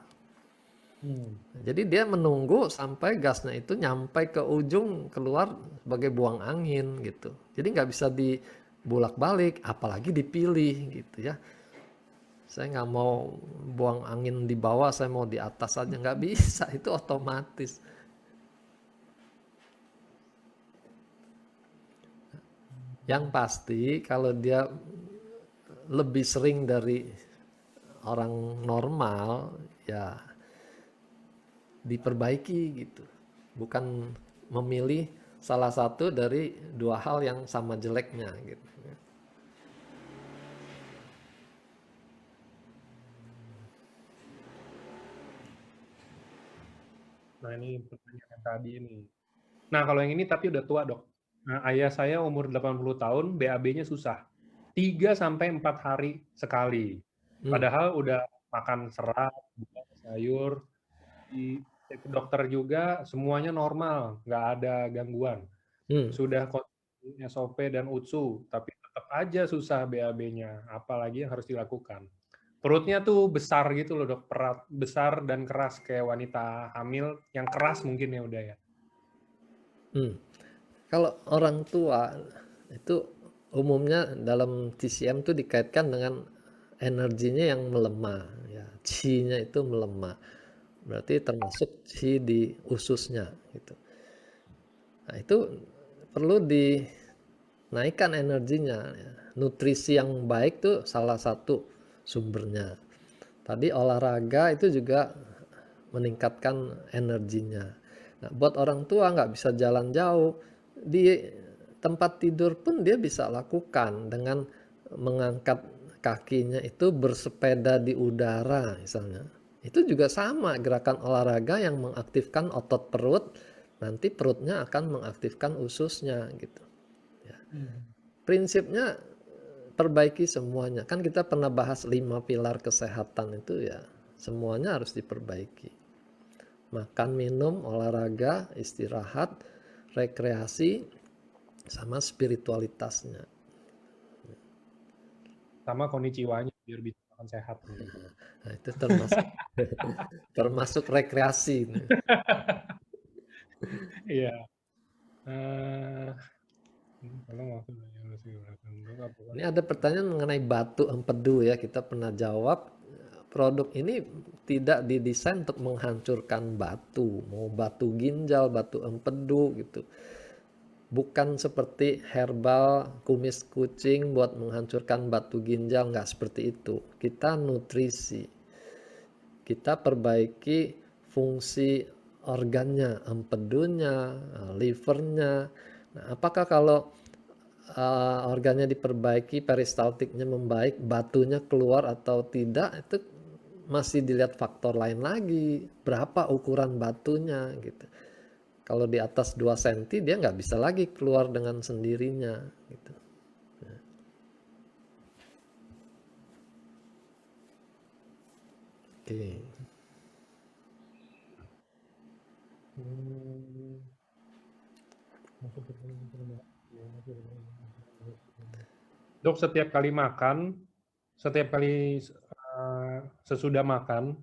Jadi dia menunggu sampai gasnya itu nyampe ke ujung, keluar sebagai buang angin gitu. Jadi nggak bisa dibulak-balik, apalagi dipilih gitu ya. Saya nggak mau buang angin di bawah, saya mau di atas aja, nggak bisa, itu otomatis. Yang pasti kalau dia lebih sering dari orang normal, ya diperbaiki gitu. Bukan memilih salah satu dari 2 hal yang sama jeleknya gitu. Nah, ini pertanyaan yang tadi ini. Nah, kalau yang ini tapi udah tua, Dok. Nah, ayah saya umur 80 tahun, BAB-nya susah. 3 sampai 4 hari sekali. Hmm. Padahal udah makan serat, buah, sayur, cek ke dokter juga semuanya normal, nggak ada gangguan. Hmm. Sudah konsumsi SOP dan UTSU, tapi tetap aja susah BAB-nya. Apalagi yang harus dilakukan. Perutnya tuh besar gitu loh, Dok. Besar dan keras kayak wanita hamil yang keras mungkin ya udah ya. Kalau orang tua itu umumnya dalam TCM itu dikaitkan dengan energinya yang melemah, ya, chi-nya itu melemah. Berarti termasuk chi di ususnya gitu. Nah, itu perlu dinaikkan energinya. Nutrisi yang baik tuh salah satu sumbernya. Tadi olahraga itu juga meningkatkan energinya. Nah, buat orang tua nggak bisa jalan jauh, di tempat tidur pun dia bisa lakukan dengan mengangkat kakinya itu bersepeda di udara misalnya. Itu juga sama gerakan olahraga yang mengaktifkan otot perut, nanti perutnya akan mengaktifkan ususnya gitu. Ya. Prinsipnya perbaiki semuanya. Kan kita pernah bahas 5 pilar kesehatan itu ya, semuanya harus diperbaiki. Makan, minum, olahraga, istirahat, rekreasi, sama spiritualitasnya. Sama konnichiwa-nya biar bisa makan sehat. Nah, itu termasuk rekreasi. Iya. Ini ada pertanyaan mengenai batu empedu ya, kita pernah jawab. Produk ini tidak didesain untuk menghancurkan batu, mau batu ginjal, batu empedu gitu. Bukan seperti herbal kumis kucing buat menghancurkan batu ginjal, nggak seperti itu. Kita nutrisi, kita perbaiki fungsi organnya, empedunya, livernya. Nah, apakah kalau organnya diperbaiki, peristaltiknya membaik, batunya keluar atau tidak, itu masih dilihat faktor lain lagi, berapa ukuran batunya gitu. Kalau di atas 2 cm dia nggak bisa lagi keluar dengan sendirinya gitu. Oke. Dok, setiap kali makan, setiap kali sesudah makan,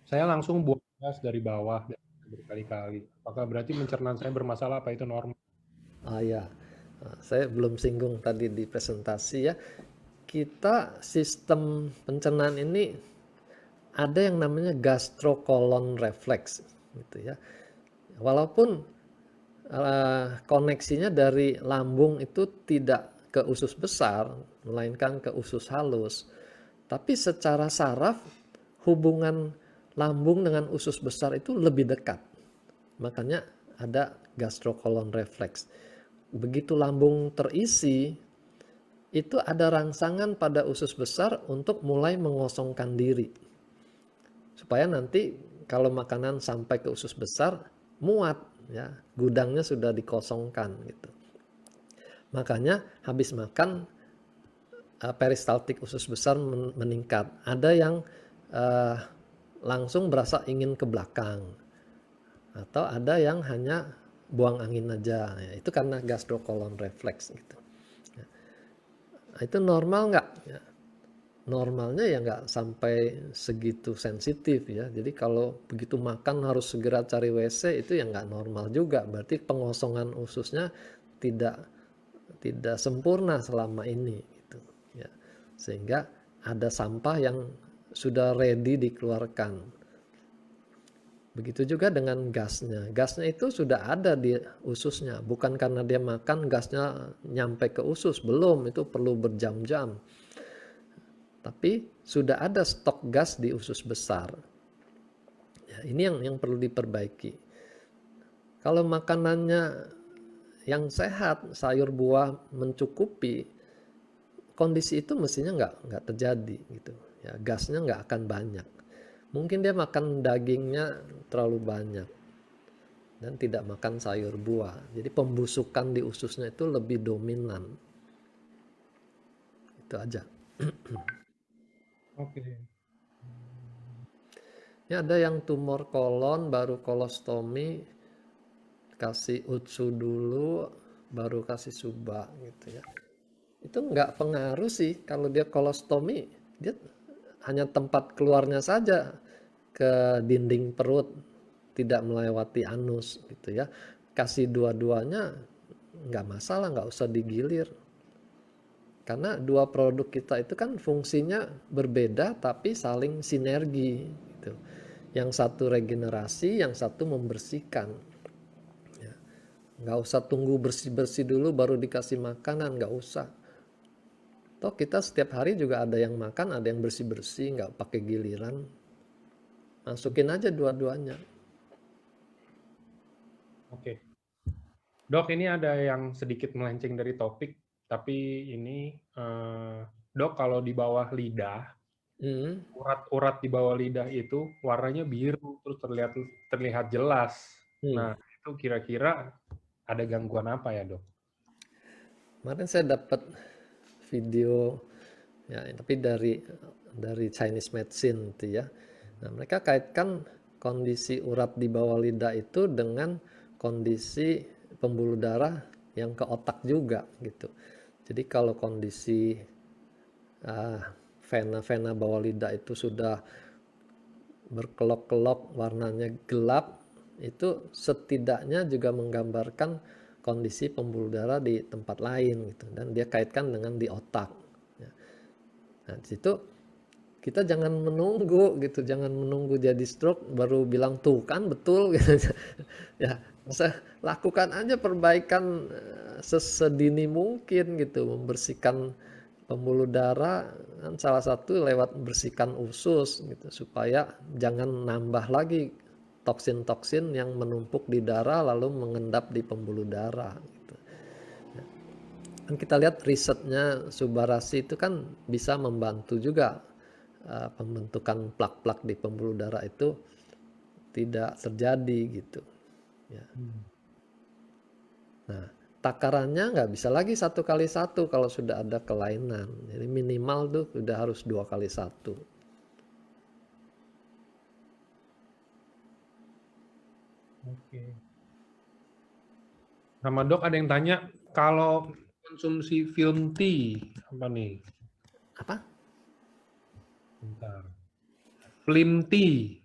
saya langsung buang gas dari bawah berkali-kali. Apakah berarti pencernaan saya bermasalah? Apa itu normal? Ya, saya belum singgung tadi di presentasi ya. Kita sistem pencernaan ini ada yang namanya gastrocolon reflex gitu ya. Walaupun koneksinya dari lambung itu tidak ke usus besar, melainkan ke usus halus. Tapi secara saraf hubungan lambung dengan usus besar itu lebih dekat. Makanya ada gastrocolon reflex. Begitu lambung terisi, itu ada rangsangan pada usus besar untuk mulai mengosongkan diri. Supaya nanti kalau makanan sampai ke usus besar, muat ya, gudangnya sudah dikosongkan gitu. Makanya habis makan peristaltik usus besar meningkat. Ada yang langsung berasa ingin ke belakang, atau ada yang hanya buang angin aja. Ya, itu karena gastrocolon reflex gitu. Ya. Itu normal nggak? Ya. Normalnya ya nggak sampai segitu sensitif ya. Jadi kalau begitu makan harus segera cari WC itu ya nggak normal juga. Berarti pengosongan ususnya tidak sempurna selama ini gitu ya. Sehingga ada sampah yang sudah ready dikeluarkan. Begitu juga dengan gasnya. Gasnya itu sudah ada di ususnya. Bukan karena dia makan gasnya nyampe ke usus, belum, itu perlu berjam-jam. Tapi sudah ada stok gas di usus besar. Ya, ini yang perlu diperbaiki. Kalau makanannya yang sehat, sayur buah mencukupi, kondisi itu mestinya nggak terjadi gitu. Ya, gasnya nggak akan banyak. Mungkin dia makan dagingnya terlalu banyak dan tidak makan sayur buah. Jadi pembusukan di ususnya itu lebih dominan. Itu aja. Oke. Ya, ada yang tumor kolon baru kolostomi, kasih utsu dulu baru kasih suba gitu ya. Itu nggak pengaruh sih kalau dia kolostomi, dia hanya tempat keluarnya saja ke dinding perut, tidak melewati anus gitu ya. Kasih dua-duanya nggak masalah, nggak usah digilir. Karena dua produk kita itu kan fungsinya berbeda tapi saling sinergi gitu. Yang satu regenerasi, yang satu membersihkan. Ya. Nggak usah tunggu bersih-bersih dulu baru dikasih makanan, nggak usah. Toh kita setiap hari juga ada yang makan, ada yang bersih-bersih, nggak pakai giliran. Masukin aja dua-duanya. Oke. Dok, ini ada yang sedikit melenceng dari topik, tapi ini, Dok, kalau di bawah lidah, Hmm. urat-urat di bawah lidah itu warnanya biru, terus terlihat jelas. Hmm. Nah, itu kira-kira ada gangguan apa ya, Dok? Kemarin saya dapat video ya, tapi dari Chinese medicine itu ya. Nah, mereka kaitkan kondisi urat di bawah lidah itu dengan kondisi pembuluh darah yang ke otak juga gitu. Jadi kalau kondisi vena-vena bawah lidah itu sudah berkelok-kelok, warnanya gelap, itu setidaknya juga menggambarkan kondisi pembuluh darah di tempat lain gitu, dan dia kaitkan dengan di otak. Nah, di situ kita jangan menunggu gitu, jangan menunggu jadi stroke baru bilang tuh kan betul gitu. Ya, lakukan aja perbaikan sesedini mungkin gitu, membersihkan pembuluh darah kan salah satu lewat bersihkan usus gitu, supaya jangan nambah lagi toksin-toksin yang menumpuk di darah lalu mengendap di pembuluh darah gitu. Kan kita lihat risetnya Subarasi itu kan bisa membantu juga pembentukan plak-plak di pembuluh darah itu tidak terjadi gitu ya. Nah, takarannya nggak bisa lagi 1 kali 1 kalau sudah ada kelainan. Jadi minimal tuh sudah harus 2 kali 1. Oke. Sama Dok ada yang tanya, kalau konsumsi film tea, apa nih? Apa? Bentar. Film tea,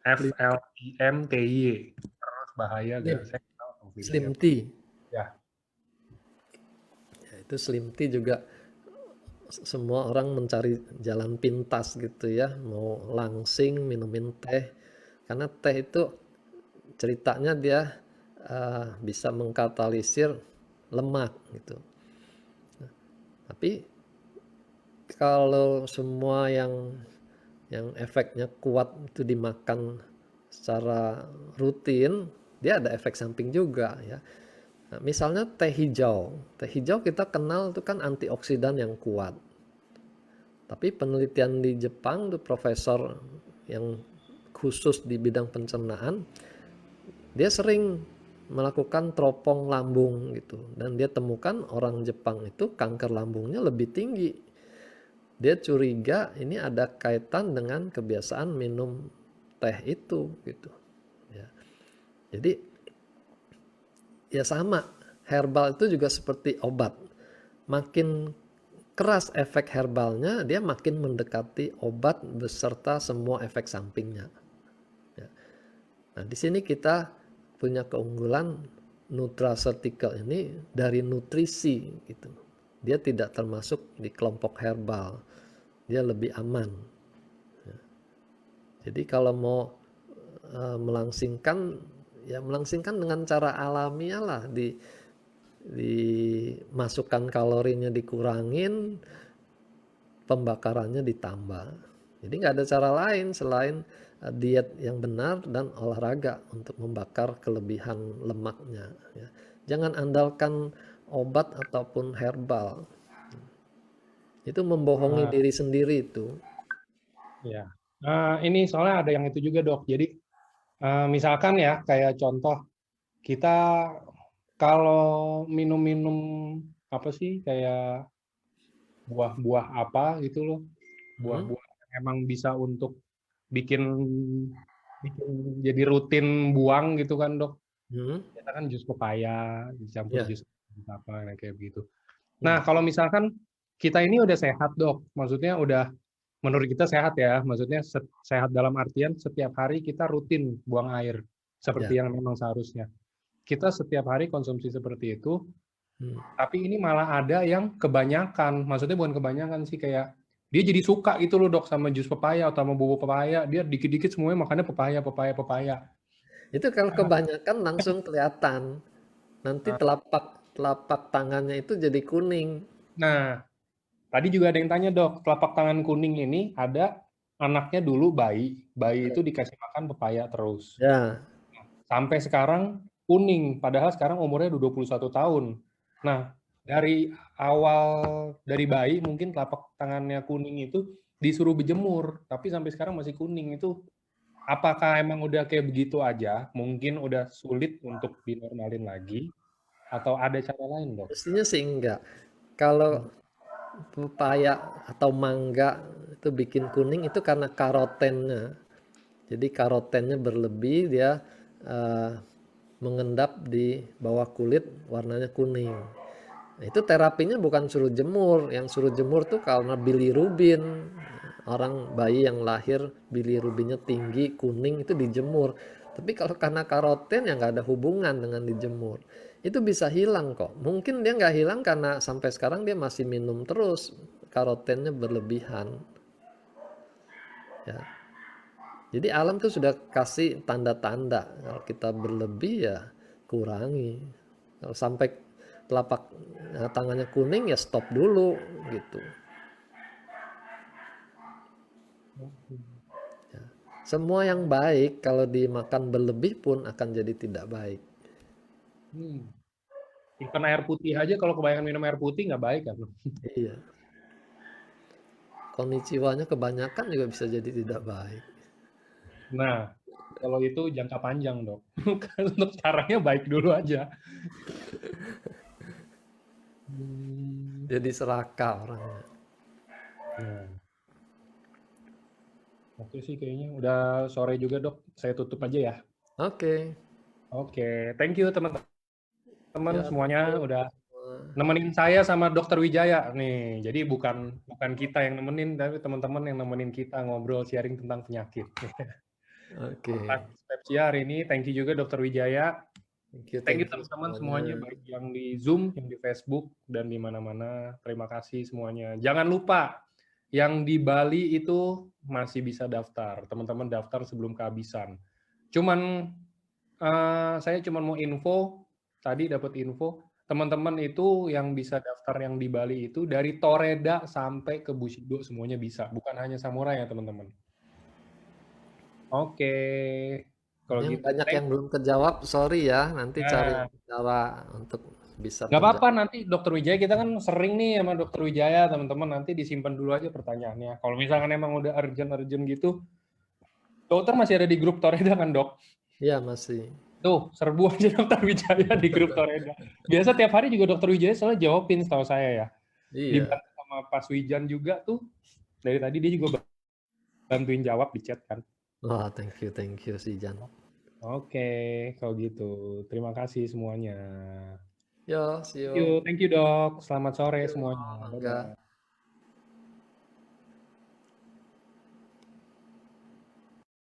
FLIMTY. Terus bahaya Slim, gak? Saya tahu filmnya. slim tea. Ya. Ya, itu slim tea juga semua orang mencari jalan pintas gitu ya, mau langsing minumin teh. Karena teh itu ceritanya dia bisa mengkatalisir lemak gitu. Tapi kalau semua yang efeknya kuat itu dimakan secara rutin, dia ada efek samping juga ya. Nah, misalnya teh hijau kita kenal itu kan antioksidan yang kuat. Tapi penelitian di Jepang tuh profesor yang khusus di bidang pencernaan, dia sering melakukan teropong lambung gitu, dan dia temukan orang Jepang itu kanker lambungnya lebih tinggi. Dia curiga ini ada kaitan dengan kebiasaan minum teh itu gitu ya. Jadi ya sama, herbal itu juga seperti obat, makin keras efek herbalnya dia makin mendekati obat beserta semua efek sampingnya ya. Nah, di sini kita punya keunggulan nutraceutical ini dari nutrisi gitu. Dia tidak termasuk di kelompok herbal, dia lebih aman. Jadi kalau mau melangsingkan, ya melangsingkan dengan cara alamiah lah, dimasukkan kalorinya dikurangin, pembakarannya ditambah. Jadi nggak ada cara lain selain diet yang benar dan olahraga untuk membakar kelebihan lemaknya ya. Jangan andalkan obat ataupun herbal. Itu membohongi diri sendiri itu. Ya. Ini soalnya ada yang itu juga, Dok. Jadi misalkan ya, kayak contoh kita kalau minum-minum apa sih, kayak buah-buah apa gitu loh, buah-buah yang emang bisa untuk bikin bikin jadi rutin buang gitu kan, Dok. Hmm. Kita kan jus pepaya dicampur Ya. jus apa kayak begitu. Hmm. Nah, kalau misalkan kita ini udah sehat, Dok, maksudnya udah menurut kita sehat ya, maksudnya sehat dalam artian setiap hari kita rutin buang air Ya. seperti yang memang seharusnya. Kita setiap hari konsumsi seperti itu, tapi ini malah ada yang kebanyakan, maksudnya bukan kebanyakan sih, kayak dia jadi suka gitu loh, Dok, sama jus pepaya atau sama bubuk pepaya, dia dikit-dikit semuanya makannya pepaya. Itu kalau kebanyakan langsung kelihatan. nanti telapak telapak tangannya itu jadi kuning. Nah, tadi juga ada yang tanya dok, telapak tangan kuning ini ada anaknya dulu bayi itu dikasih makan pepaya terus. Ya, Sampai sekarang kuning, padahal sekarang umurnya udah 21 tahun. Nah, dari awal, dari bayi mungkin telapak tangannya kuning itu disuruh berjemur, tapi sampai sekarang masih kuning. Itu apakah emang udah kayak begitu aja? Mungkin udah sulit untuk dinormalin lagi, atau ada cara lain dok? mestinya sih enggak. Kalau pepaya atau mangga itu bikin kuning itu karena karotennya. Jadi karotennya berlebih, dia eh, mengendap di bawah kulit, warnanya kuning. Nah, itu terapinya bukan suruh jemur. Yang suruh jemur tuh karena bilirubin. Orang bayi yang lahir bilirubinnya tinggi, kuning itu dijemur. Tapi kalau karena karoten ya nggak ada hubungan dengan dijemur. Itu bisa hilang kok. Mungkin dia nggak hilang karena sampai sekarang dia masih minum terus. Karotennya berlebihan. Ya. Jadi alam tuh sudah kasih tanda-tanda. Kalau kita berlebih ya kurangi. Kalau sampai telapak tangannya kuning ya stop dulu gitu. Ya. Semua yang baik kalau dimakan berlebih pun akan jadi tidak baik. Hmm. Even air putih aja kalau kebanyakan minum air putih nggak baik kan? Iya. Konnichiwa-nya kebanyakan juga bisa jadi tidak baik. Nah, kalau itu jangka panjang dok. Untuk caranya baik dulu aja. Hmm. Jadi serakah orangnya. Nah, oke sih kayaknya udah sore juga dok. Saya tutup aja ya. Oke. Oke, thank you teman-teman Ya, thank semuanya you. udah nemenin saya sama Dokter Wijaya nih. Jadi bukan bukan kita yang nemenin, tapi teman-teman yang nemenin kita ngobrol sharing tentang penyakit. Oke. Pepsia hari ini, thank you juga Dokter Wijaya. Thank you Thank you teman-teman semuanya, semuanya. baik yang di Zoom, yang di Facebook, dan di mana-mana. Terima kasih semuanya. Jangan lupa, yang di Bali itu masih bisa daftar. Teman-teman daftar sebelum kehabisan. Cuman, saya cuma mau info, tadi dapat info, teman-teman itu yang bisa daftar yang di Bali itu dari Toreda sampai ke Bushido semuanya bisa. Bukan hanya samurai ya teman-teman. Oke, kalau Yang gitu. banyak yang belum kejawab, sorry ya. Nanti cari Nah, cara untuk bisa nggak apa-apa terjawab. nanti Dokter Wijaya, kita kan sering nih sama Dokter Wijaya, teman-teman, nanti disimpan dulu aja pertanyaannya. Kalau misalkan emang udah urgent-urgent gitu, dokter masih ada di grup Toreda kan dok? Iya masih. Tuh, serbu aja Dokter Wijaya di grup Toreda. Biasa tiap hari juga Dokter Wijaya selalu jawabin setahu saya ya. Iya. Dibantu sama Pak Wijan juga tuh, dari tadi dia juga bantuin jawab di chat kan. Wah, thank you sih Jan. Oke, kalau gitu. Terima kasih semuanya. Yo, see Thank you. you, thank you dok. Selamat sore Yo, semuanya. Mangga. Dadah.